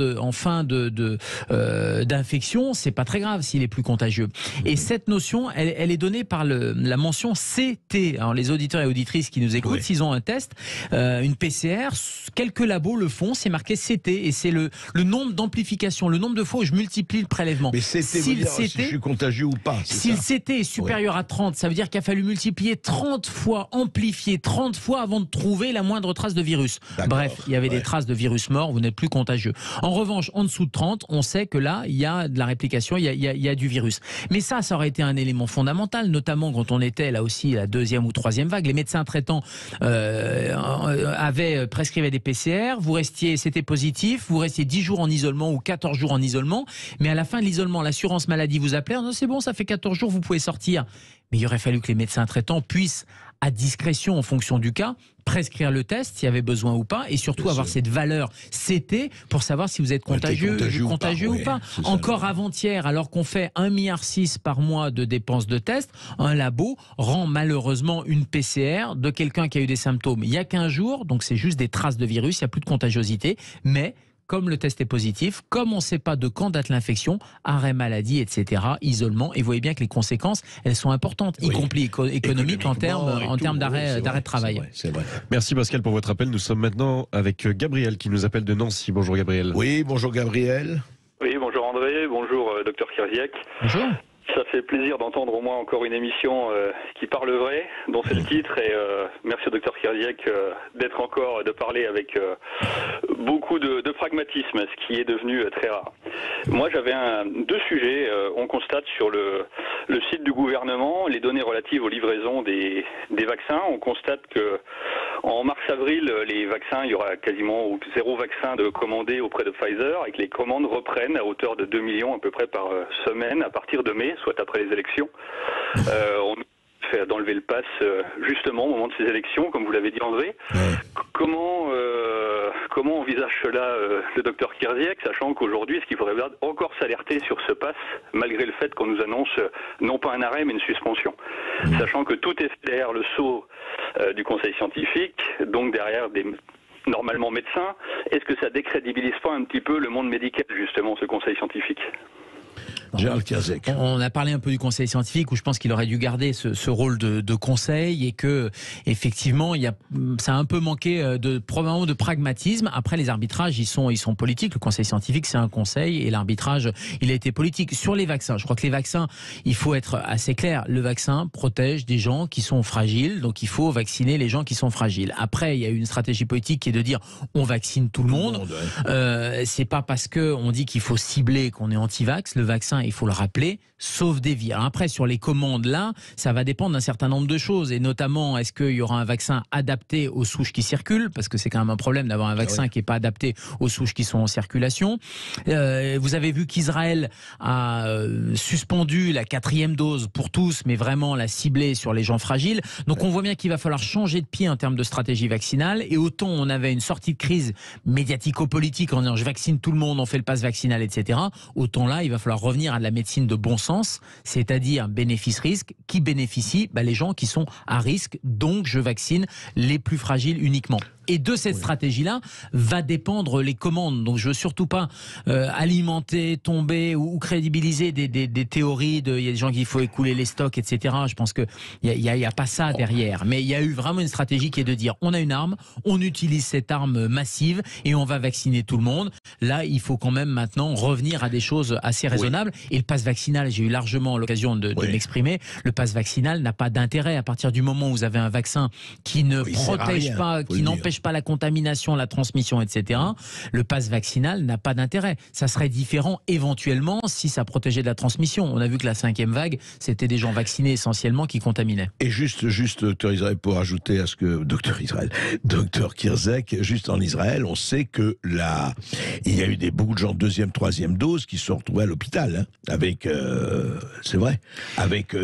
d'infection, c'est pas très grave s'il est plus contagieux. Et cette notion, elle est donnée par la mention CT. Alors les auditeurs et auditrices qui nous écoutent, s'ils ont un test, une PCR, quelques labos le font, c'est marqué CT, et c'est le nombre d'amplifications, le nombre de fois où je multiplie le prélèvement. Mais CT veut dire si je suis contagieux ou pas. Si le CT est supérieur à 30, ça veut dire qu'il a fallu multiplier 30 fois, amplifier 30 fois avant de trouver la moindre trace de virus. Bref, il y avait des traces de virus mort, vous n'êtes plus contagieux. En revanche, en dessous de 30, on sait que là, il y a de la réplication, il y a du virus. Mais ça aurait été un élément fondamental, notamment quand on était là aussi la 2e ou 3e vague. Les médecins traitants prescrivaient des PCR, c'était positif, vous restiez 10 jours en isolement ou 14 jours en isolement, mais à la fin de l'isolement, l'assurance maladie vous appelait, non, c'est bon, ça fait 14 jours, vous pouvez sortir. Mais il aurait fallu que les médecins traitants puissent, à discrétion en fonction du cas, prescrire le test s'il y avait besoin ou pas, et surtout avoir cette valeur CT pour savoir si vous êtes contagieux ou pas. Encore avant-hier, alors qu'on fait 1,6 milliard par mois de dépenses de tests, un labo rend malheureusement une PCR de quelqu'un qui a eu des symptômes il y a 15 jours, donc c'est juste des traces de virus, il n'y a plus de contagiosité, mais comme le test est positif, comme on ne sait pas de quand date l'infection, arrêt maladie, etc., isolement, et vous voyez bien que les conséquences, elles sont importantes, y compris économiques en termes d'arrêt de travail. C'est vrai. Merci Pascal pour votre appel. Nous sommes maintenant avec Gabriel qui nous appelle de Nancy. Bonjour Gabriel. Oui, bonjour Gabriel. Oui, bonjour André, bonjour Dr Kierzek. Bonjour. Ça fait plaisir d'entendre au moins encore une émission qui parle vrai, dont c'est le titre, et merci au Dr Kierzek de parler avec beaucoup de pragmatisme, ce qui est devenu très rare. Moi j'avais deux sujets. On constate sur le site du gouvernement les données relatives aux livraisons des vaccins. On constate que en mars-avril, les vaccins, il y aura quasiment 0 vaccin de commandé auprès de Pfizer, et que les commandes reprennent à hauteur de 2 millions à peu près par semaine à partir de mai, soit après les élections. On fait d'enlever le pass justement au moment de ces élections, comme vous l'avez dit André. Comment comment envisage cela le docteur Kirziek, sachant qu'aujourd'hui, est-ce qu'il faudrait encore s'alerter sur ce pass, malgré le fait qu'on nous annonce non pas un arrêt, mais une suspension. Sachant que tout est derrière le sceau du conseil scientifique, donc derrière des normalement médecins, est-ce que ça décrédibilise pas un petit peu le monde médical, justement, ce conseil scientifique ? Gérald Kirzeck. On a parlé un peu du conseil scientifique où je pense qu'il aurait dû garder ce rôle de conseil et que effectivement ça a un peu manqué probablement de pragmatisme. Après les arbitrages ils sont politiques. Le conseil scientifique c'est un conseil et l'arbitrage il a été politique. Sur les vaccins, je crois que les vaccins, il faut être assez clair. Le vaccin protège des gens qui sont fragiles, donc il faut vacciner les gens qui sont fragiles. Après il y a une stratégie politique qui est de dire on vaccine tout le monde. C'est pas parce que on dit qu'il faut cibler qu'on est anti-vax. Le vaccin, il faut le rappeler, sauve des vies. Alors après, sur les commandes là, ça va dépendre d'un certain nombre de choses, et notamment, est-ce qu'il y aura un vaccin adapté aux souches qui circulent, parce que c'est quand même un problème d'avoir un vaccin qui n'est pas adapté aux souches qui sont en circulation. Vous avez vu qu'Israël a suspendu la 4e dose pour tous, mais vraiment la cibler sur les gens fragiles. Donc on voit bien qu'il va falloir changer de pied en termes de stratégie vaccinale, et autant on avait une sortie de crise médiatico-politique en disant je vaccine tout le monde, on fait le pass vaccinal, etc. Autant là, il va falloir revenir à de la médecine de bon sens, c'est-à-dire bénéfice-risque. Qui bénéficie ? Les gens qui sont à risque, donc je vaccine les plus fragiles uniquement. Et de cette stratégie-là va dépendre les commandes. Donc je veux surtout pas alimenter, tomber ou crédibiliser des théories il y a des gens qu'il faut écouler les stocks, etc. Je pense que il y a pas ça derrière. Mais il y a eu vraiment une stratégie qui est de dire on a une arme, on utilise cette arme massive et on va vacciner tout le monde. Là, il faut quand même maintenant revenir à des choses assez raisonnables. Et le pass vaccinal, j'ai eu largement l'occasion de m'exprimer. Le pass vaccinal n'a pas d'intérêt à partir du moment où vous avez un vaccin qui ne protège pas, qui n'empêche pas la contamination, la transmission, etc. Le pass vaccinal n'a pas d'intérêt. Ça serait différent éventuellement si ça protégeait de la transmission. On a vu que la 5e vague, c'était des gens vaccinés essentiellement qui contaminaient. Et juste Dr Israël, pour ajouter à ce que Dr Kirzeck, juste en Israël, on sait que il y a eu beaucoup de gens de 2e, 3e dose qui se sont retrouvés à l'hôpital, hein, avec, c'est vrai, avec,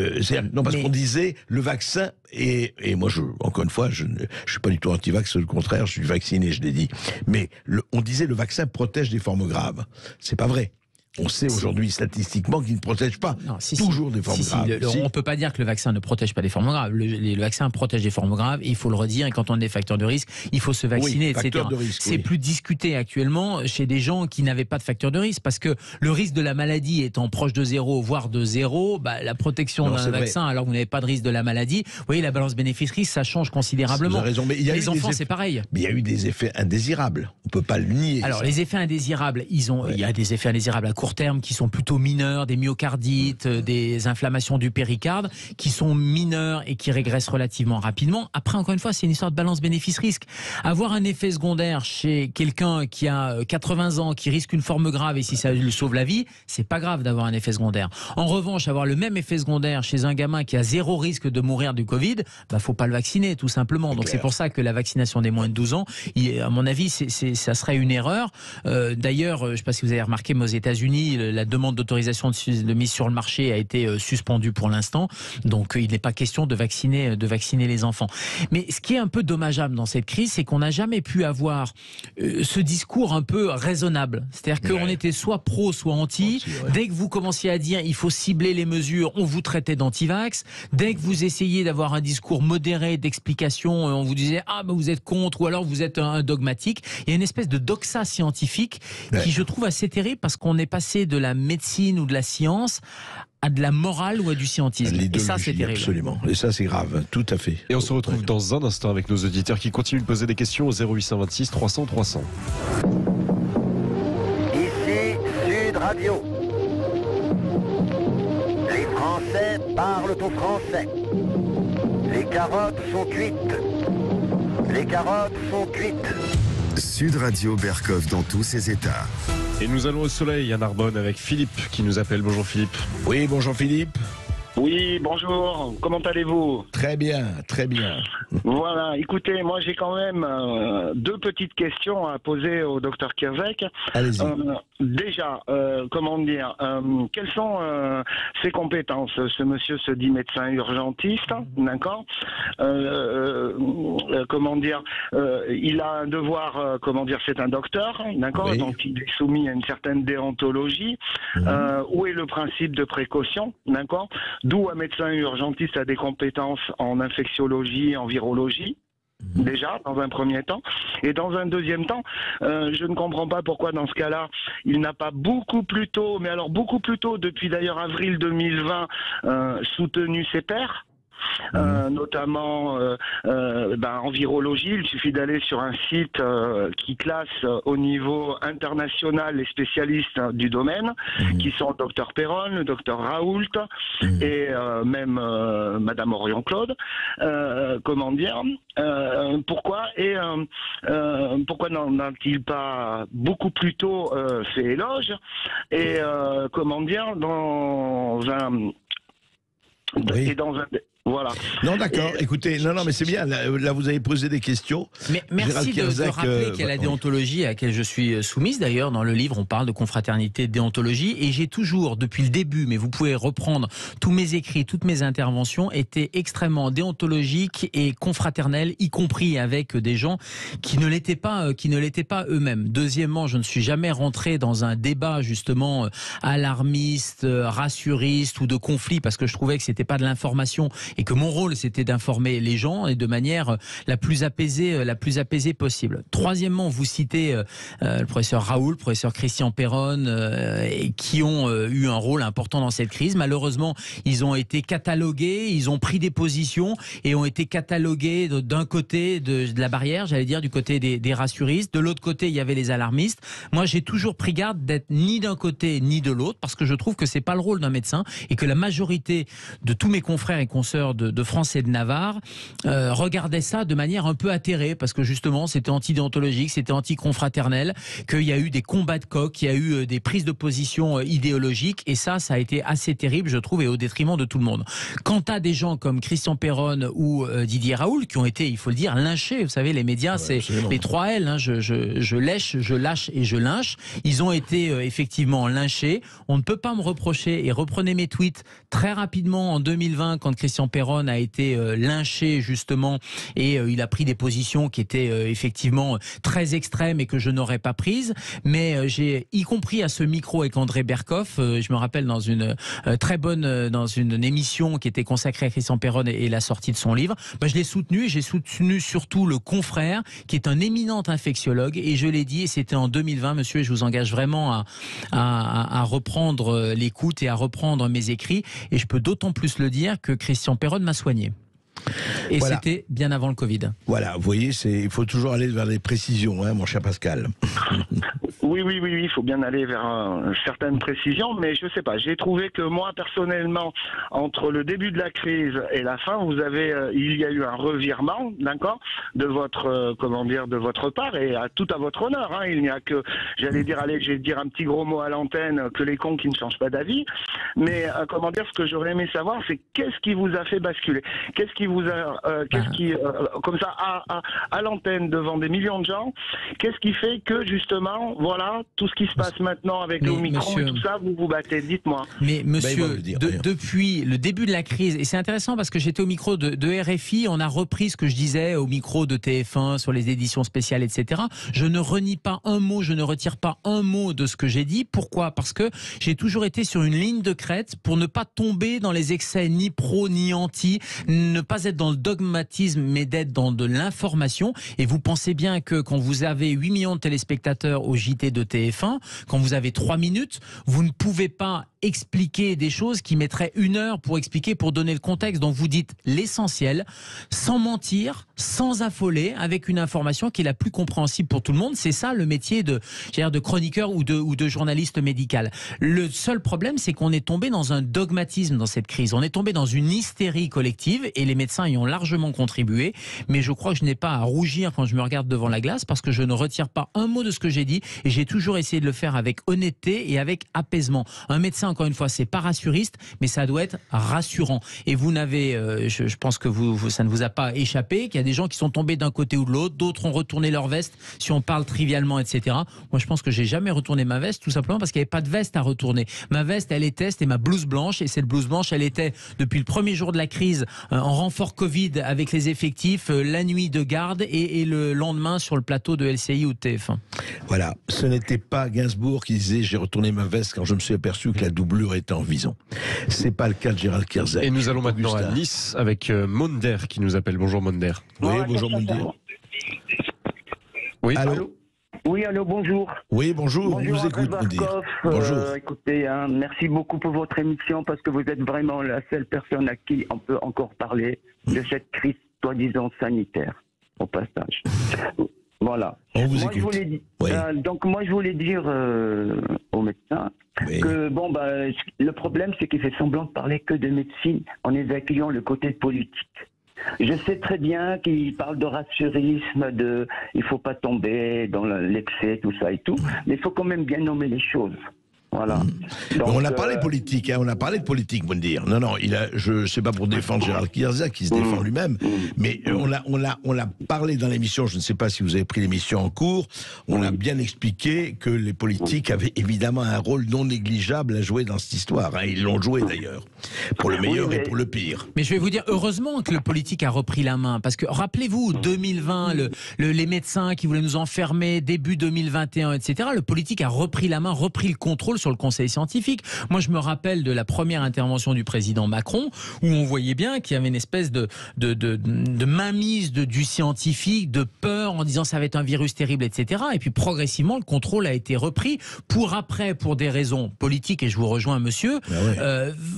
non parce qu'on disait le vaccin. Et moi, encore une fois, je suis pas du tout anti-vax, au contraire, je suis vacciné, je l'ai dit. Mais on disait le vaccin protège des formes graves. C'est pas vrai. On sait aujourd'hui statistiquement qu'il ne protège pas toujours des formes graves. On ne peut pas dire que le vaccin ne protège pas des formes graves. Le vaccin protège des formes graves, et il faut le redire, et quand on a des facteurs de risque, il faut se vacciner, etc. C'est plus discuté actuellement chez des gens qui n'avaient pas de facteurs de risque, parce que le risque de la maladie étant proche de 0, voire de 0, la protection d'un vaccin, alors que vous n'avez pas de risque de la maladie, vous voyez, la balance bénéfice-risque, ça change considérablement. Vous avez raison, mais les enfants, c'est pareil. Mais il y a eu des effets indésirables. On ne peut pas le nier. Alors, les effets indésirables, il y a des effets indésirables à court terme qui sont plutôt mineurs, des myocardites, des inflammations du péricarde, qui sont mineurs et qui régressent relativement rapidement. Après, encore une fois, c'est une histoire de balance bénéfice-risque. Avoir un effet secondaire chez quelqu'un qui a 80 ans, qui risque une forme grave, et si ça lui sauve la vie, c'est pas grave d'avoir un effet secondaire. En revanche, avoir le même effet secondaire chez un gamin qui a 0 risque de mourir du Covid, faut pas le vacciner, tout simplement. Donc c'est pour ça que la vaccination des moins de 12 ans, à mon avis, ça serait une erreur. D'ailleurs, je sais pas si vous avez remarqué, mais aux États-Unis, la demande d'autorisation de mise sur le marché a été suspendue pour l'instant. Donc il n'est pas question de vacciner les enfants. Mais ce qui est un peu dommageable dans cette crise, c'est qu'on n'a jamais pu avoir ce discours un peu raisonnable. C'est-à-dire qu'on était soit pro, soit anti. Dès que vous commenciez à dire il faut cibler les mesures, on vous traitait d'anti-vax. Dès que vous essayez d'avoir un discours modéré d'explication, on vous disait vous êtes contre, ou alors vous êtes un dogmatique. Il y a une espèce de doxa scientifique qui, je trouve, assez terrible, parce qu'on est passé de la médecine ou de la science à de la morale ou à du scientisme. Et ça, c'est terrible. Absolument. Et ça, c'est grave. Tout à fait. Et on se retrouve dans un instant avec nos auditeurs qui continuent de poser des questions au 0826 300 300. Ici Sud Radio. Les Français parlent au français. Les carottes sont cuites. Les carottes sont cuites. Sud Radio Berkov dans tous ses états. Et nous allons au soleil à Narbonne avec Philippe qui nous appelle. Bonjour Philippe. Oui, bonjour Philippe. Oui, bonjour, comment allez-vous? Très bien, très bien. Voilà, écoutez, moi j'ai quand même deux petites questions à poser au docteur Kierzek. Allez-y. Déjà, comment dire, quelles sont ses compétences? Ce monsieur se dit médecin urgentiste, d'accord? Comment dire, il a un devoir, comment dire, c'est un docteur, d'accord? Oui. Donc il est soumis à une certaine déontologie. Où est le principe de précaution, d'accord? D'où un médecin urgentiste a des compétences en infectiologie, en virologie. Déjà, dans un premier temps. Et dans un deuxième temps, je ne comprends pas pourquoi, dans ce cas-là, il n'a pas beaucoup plus tôt, mais alors beaucoup plus tôt, depuis d'ailleurs avril 2020, soutenu ses pairs. Notamment en virologie, il suffit d'aller sur un site qui classe au niveau international les spécialistes du domaine, qui sont le docteur Perron, le docteur Raoult et même Madame Orion-Claude. Comment dire, pourquoi n'a-t-il pas beaucoup plus tôt fait éloge et comment dire, dans un... Oui. Et dans un... Voilà. Non, d'accord. Écoutez, non, mais c'est bien. Là, vous avez posé des questions. Mais merci de rappeler qu'il y a la déontologie à laquelle je suis soumise. D'ailleurs, dans le livre, on parle de confraternité, de déontologie. Et j'ai toujours, depuis le début, mais vous pouvez reprendre tous mes écrits, toutes mes interventions, étaient extrêmement déontologiques et confraternelles, y compris avec des gens qui ne l'étaient pas eux-mêmes. Deuxièmement, je ne suis jamais rentré dans un débat, justement, alarmiste, rassuriste ou de conflit, parce que je trouvais que c'était pas de l'information et que mon rôle c'était d'informer les gens et de manière la plus apaisée possible. Troisièmement, vous citez le professeur Raoult, le professeur Christian Perron, qui ont eu un rôle important dans cette crise. Malheureusement, ils ont été catalogués, ils ont pris des positions et ont été catalogués d'un côté de la barrière, j'allais dire du côté des rassuristes, de l'autre côté il y avait les alarmistes. Moi j'ai toujours pris garde d'être ni d'un côté ni de l'autre, parce que je trouve que c'est pas le rôle d'un médecin et que la majorité de tous mes confrères et consoeurs de France et de Navarre regardaient ça de manière un peu atterrée, parce que justement c'était anti-déontologique, c'était anti-confraternel, qu'il y a eu des combats de coq, qu'il y a eu des prises de position idéologiques, et ça a été assez terrible, je trouve, et au détriment de tout le monde. Quant à des gens comme Christian Perron ou Didier Raoult, qui ont été, il faut le dire, lynchés, vous savez, les médias, c'est les 3 L, hein, je lèche, je lâche et je lynche. Ils ont été effectivement lynchés. On ne peut pas me reprocher, et reprenez mes tweets très rapidement en 2020, quand Christian Perron a été lynché justement, et il a pris des positions qui étaient effectivement très extrêmes et que je n'aurais pas prises, mais j'ai, y compris à ce micro avec André Berkoff, je me rappelle dans une dans une émission qui était consacrée à Christian Perron et la sortie de son livre, je l'ai soutenu, et j'ai soutenu surtout le confrère qui est un éminent infectiologue, et je l'ai dit, et c'était en 2020, monsieur, et je vous engage vraiment à reprendre l'écoute et à reprendre mes écrits, et je peux d'autant plus le dire que Christian Perron m'a soigné. Et voilà. C'était bien avant le Covid. Voilà, vous voyez, il faut toujours aller vers les précisions, hein, mon cher Pascal. Oui, il faut bien aller vers certaines précisions, mais je sais pas, j'ai trouvé que moi, personnellement, entre le début de la crise et la fin, il y a eu un revirement, d'accord, de votre, de votre part, et tout à votre honneur, hein. Il n'y a que, je vais dire un petit gros mot à l'antenne, que les cons qui ne changent pas d'avis, mais ce que j'aurais aimé savoir, c'est qu'est-ce qui vous a fait basculer? Qu'est-ce qui vous a, comme ça, à l'antenne, devant des millions de gens, qu'est-ce qui fait que, justement, voilà, tout ce qui se passe maintenant avec le Omicron et tout ça, vous vous battez, dites-moi. Mais monsieur, depuis le début de la crise, et c'est intéressant parce que j'étais au micro de RFI, on a repris ce que je disais au micro de TF1 sur les éditions spéciales, etc. Je ne renie pas un mot, je ne retire pas un mot de ce que j'ai dit. Pourquoi? Parce que j'ai toujours été sur une ligne de crête pour ne pas tomber dans les excès ni pro ni anti, ne pas être dans le dogmatisme, mais d'être dans de l'information. Et vous pensez bien que quand vous avez 8 millions de téléspectateurs au JT de TF1, quand vous avez 3 minutes, vous ne pouvez pas expliquer des choses qui mettraient 1 heure pour expliquer, pour donner le contexte. Donc vous dites l'essentiel, sans mentir, sans affoler, avec une information qui est la plus compréhensible pour tout le monde. C'est ça le métier de chroniqueur ou de journaliste médical. Le seul problème, c'est qu'on est tombé dans un dogmatisme dans cette crise. On est tombé dans une hystérie collective, et les médecins y ont largement contribué. Mais je crois que je n'ai pas à rougir quand je me regarde devant la glace, parce que je ne retire pas un mot de ce que j'ai dit, et j'ai toujours essayé de le faire avec honnêteté et avec apaisement. Un médecin, encore une fois, c'est pas rassuriste, mais ça doit être rassurant. Et vous n'avez, je pense que ça ne vous a pas échappé, qu'il y a des gens qui sont tombés d'un côté ou de l'autre, d'autres ont retourné leur veste, si on parle trivialement, etc. Moi, je pense que j'ai jamais retourné ma veste, tout simplement parce qu'il n'y avait pas de veste à retourner. Ma veste, elle était, c'était ma blouse blanche, et cette blouse blanche, elle était, depuis le premier jour de la crise, en renfort Covid avec les effectifs, la nuit de garde et le lendemain sur le plateau de LCI ou de TF1. Voilà, ce n'était pas Gainsbourg qui disait « j'ai retourné ma veste quand je me suis aperçu que la doublure était en vison ». C'est pas le cas de Gérald Kierzek. Et nous allons maintenant à Nice avec Monder qui nous appelle. Bonjour Monder. Oui, bonjour Monder. Oui, allô. Oui, allô, bonjour. Oui, bonjour, on vous écoute, Monder. Bonjour. Écoutez, merci beaucoup pour votre émission parce que vous êtes vraiment la seule personne à qui on peut encore parler de cette crise soi-disant sanitaire, au passage. Voilà. On vous écoute. Donc moi je voulais dire au médecin que le problème c'est qu'il fait semblant de parler que de médecine en évacuant le côté politique. Je sais très bien qu'il parle de rassurisme, il faut pas tomber dans l'excès, tout ça et tout, mais il faut quand même bien nommer les choses. Voilà. Donc, on a parlé politique, on a parlé de politique, vous dire. Non, je sais pas pour défendre Gérald Kierzek, qui se défend lui-même, mais on a parlé dans l'émission. Je ne sais pas si vous avez pris l'émission en cours. On a bien expliqué que les politiques avaient évidemment un rôle non négligeable à jouer dans cette histoire. Ils l'ont joué d'ailleurs, pour le meilleur et pour le pire. Mais je vais vous dire, heureusement que le politique a repris la main, parce que rappelez-vous, 2020, les médecins qui voulaient nous enfermer, début 2021, etc. Le politique a repris la main, repris le contrôle sur le conseil scientifique. Moi, je me rappelle de la première intervention du président Macron, où on voyait bien qu'il y avait une espèce de mainmise du scientifique, de peur, en disant ça va être un virus terrible, etc. Et puis progressivement, le contrôle a été repris pour des raisons politiques, et je vous rejoins, monsieur,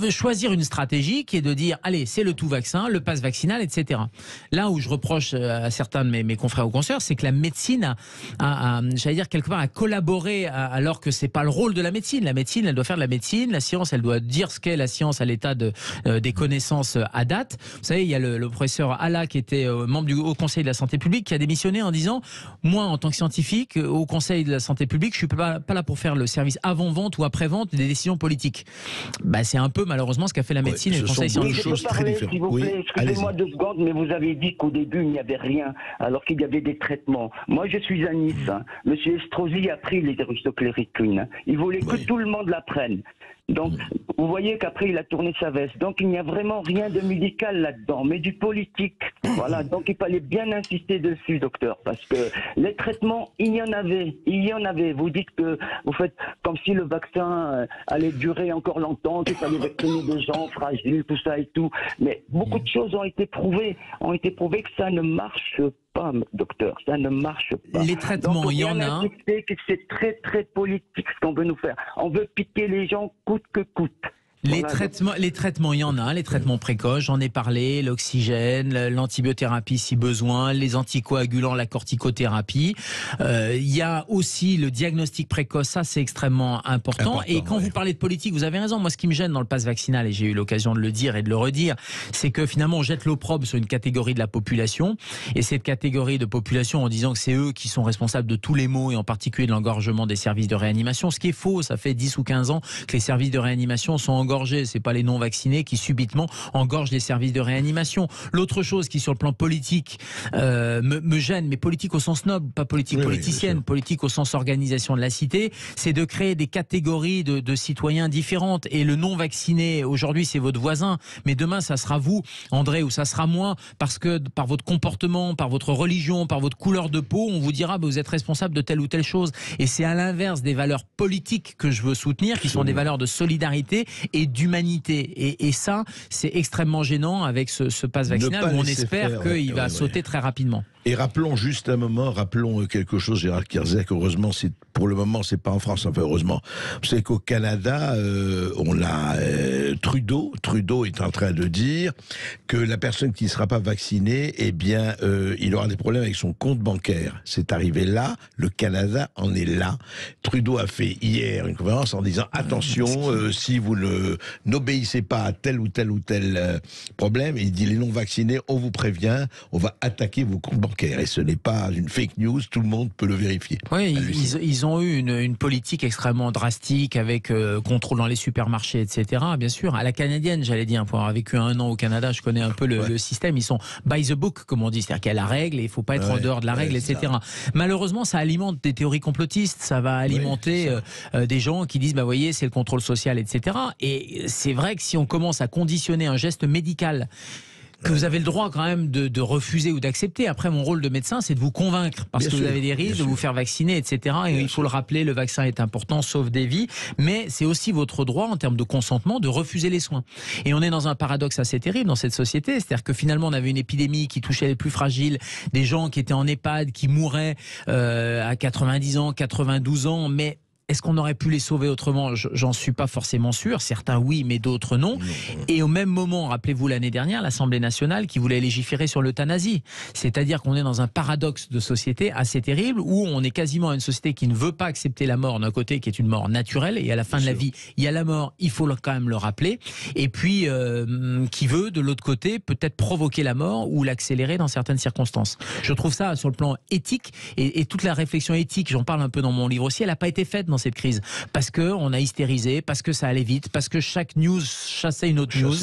choisir une stratégie qui est de dire, allez, c'est le tout vaccin, le pass vaccinal, etc. Là où je reproche à certains de mes confrères ou consoeurs, c'est que la médecine j'allais dire quelque part, a collaboré alors que c'est pas le rôle de la médecine. La médecine, elle doit faire de la médecine. La science, elle doit dire ce qu'est la science à l'état des connaissances à date. Vous savez, il y a le professeur Alla qui était membre du Haut Conseil de la Santé publique qui a démissionné en disant, moi, en tant que scientifique, au Conseil de la Santé publique, je suis pas là pour faire le service avant-vente ou après-vente des décisions politiques. C'est un peu malheureusement ce qu'a fait la médecine et le Conseil scientifique. Choses très différentes. S'il vous plaît, excusez-moi 2 secondes, mais vous avez dit qu'au début, il n'y avait rien, alors qu'il y avait des traitements. Moi, je suis à Nice. Monsieur Estrosi a pris l'hydroxychloroquine. Il voulait que tout le monde la prenne. Donc, vous voyez qu'après, il a tourné sa veste. Donc, il n'y a vraiment rien de médical là-dedans, mais du politique. Voilà. Donc, il fallait bien insister dessus, docteur, parce que les traitements, il y en avait. Il y en avait. Vous dites que vous faites comme si le vaccin allait durer encore longtemps, qu'il fallait vacciner des gens fragiles, tout ça et tout. Mais beaucoup de choses ont été prouvées que ça ne marche pas, docteur. Ça ne marche pas. Les traitements, donc, il y en a. C'est très, très politique ce qu'on veut nous faire. On veut piquer les gens coûte que coûte. Les traitements, il y en a, les traitements précoces, j'en ai parlé, l'oxygène, l'antibiothérapie si besoin, les anticoagulants, la corticothérapie. Il y a aussi le diagnostic précoce, ça c'est extrêmement important. Et quand vous parlez de politique, vous avez raison, moi ce qui me gêne dans le pass vaccinal, et j'ai eu l'occasion de le dire et de le redire, c'est que finalement on jette l'opprobre sur une catégorie de la population, et cette catégorie de population en disant que c'est eux qui sont responsables de tous les maux, et en particulier de l'engorgement des services de réanimation, ce qui est faux, ça fait 10 ou 15 ans que les services de réanimation sont engorgés. C'est pas les non-vaccinés qui subitement engorgent les services de réanimation. L'autre chose qui, sur le plan politique, me gêne, mais politique au sens noble, pas politique politicienne, politique au sens organisation de la cité, c'est de créer des catégories de citoyens différentes. Et le non-vacciné, aujourd'hui, c'est votre voisin, mais demain, ça sera vous, André, ou ça sera moi, parce que par votre comportement, par votre religion, par votre couleur de peau, on vous dira, vous êtes responsable de telle ou telle chose. Et c'est à l'inverse des valeurs politiques que je veux soutenir, qui sont des valeurs de solidarité et d'humanité. Et ça, c'est extrêmement gênant avec ce pass vaccinal où on espère qu'il va sauter très rapidement. Et rappelons juste un moment, quelque chose, Gérald Kierzek, heureusement, pour le moment, c'est pas en France, enfin heureusement. Vous savez qu'au Canada, on a Trudeau est en train de dire que la personne qui ne sera pas vaccinée, eh bien, il aura des problèmes avec son compte bancaire. C'est arrivé là, le Canada en est là. Trudeau a fait hier une conférence en disant, attention, si vous n'obéissez pas à tel ou tel problème, il dit, les non-vaccinés, on vous prévient, on va attaquer vos comptes bancaires. Et ce n'est pas une fake news, tout le monde peut le vérifier. Oui, ils ont eu une politique extrêmement drastique avec contrôle dans les supermarchés, etc. Bien sûr, à la canadienne, j'allais dire, pour avoir vécu 1 an au Canada, je connais un peu le système. Ils sont by the book, comme on dit, c'est-à-dire qu'il y a la règle et il faut pas être en dehors de la règle, etc. Malheureusement, ça alimente des théories complotistes, ça va alimenter des gens qui disent, bah voyez, c'est le contrôle social, etc. Et c'est vrai que si on commence à conditionner un geste médical que vous avez le droit quand même de refuser ou d'accepter. Après, mon rôle de médecin, c'est de vous convaincre, parce que vous avez des risques de vous faire vacciner, etc. Et il faut le rappeler, le vaccin est important, sauve des vies, mais c'est aussi votre droit, en termes de consentement, de refuser les soins. Et on est dans un paradoxe assez terrible dans cette société, c'est-à-dire que finalement, on avait une épidémie qui touchait les plus fragiles, des gens qui étaient en EHPAD, qui mouraient à 90 ans, 92 ans, mais est-ce qu'on aurait pu les sauver autrement? J'en suis pas forcément sûr. Certains oui, mais d'autres non. Et au même moment, rappelez-vous l'année dernière, l'Assemblée nationale qui voulait légiférer sur l'euthanasie. C'est-à-dire qu'on est dans un paradoxe de société assez terrible où on est quasiment une société qui ne veut pas accepter la mort d'un côté, qui est une mort naturelle, et à la fin de la vie, il y a la mort, il faut quand même le rappeler. Et puis, qui veut, de l'autre côté, peut-être provoquer la mort ou l'accélérer dans certaines circonstances. Je trouve ça, sur le plan éthique, et toute la réflexion éthique, j'en parle un peu dans mon livre aussi, elle n'a pas été faite dans cette crise, parce qu'on a hystérisé, parce que ça allait vite, parce que chaque news chassait une autre news.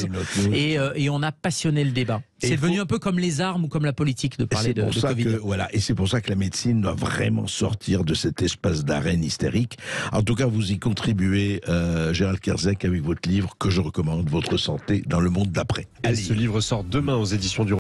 Et on a passionné le débat. C'est devenu un peu comme les armes ou comme la politique de parler de Covid. Et c'est pour ça que la médecine doit vraiment sortir de cet espace d'arène hystérique. En tout cas, vous y contribuez, Gérald Kierzek, avec votre livre que je recommande, Votre santé dans le monde d'après. Ce livre sort demain aux éditions du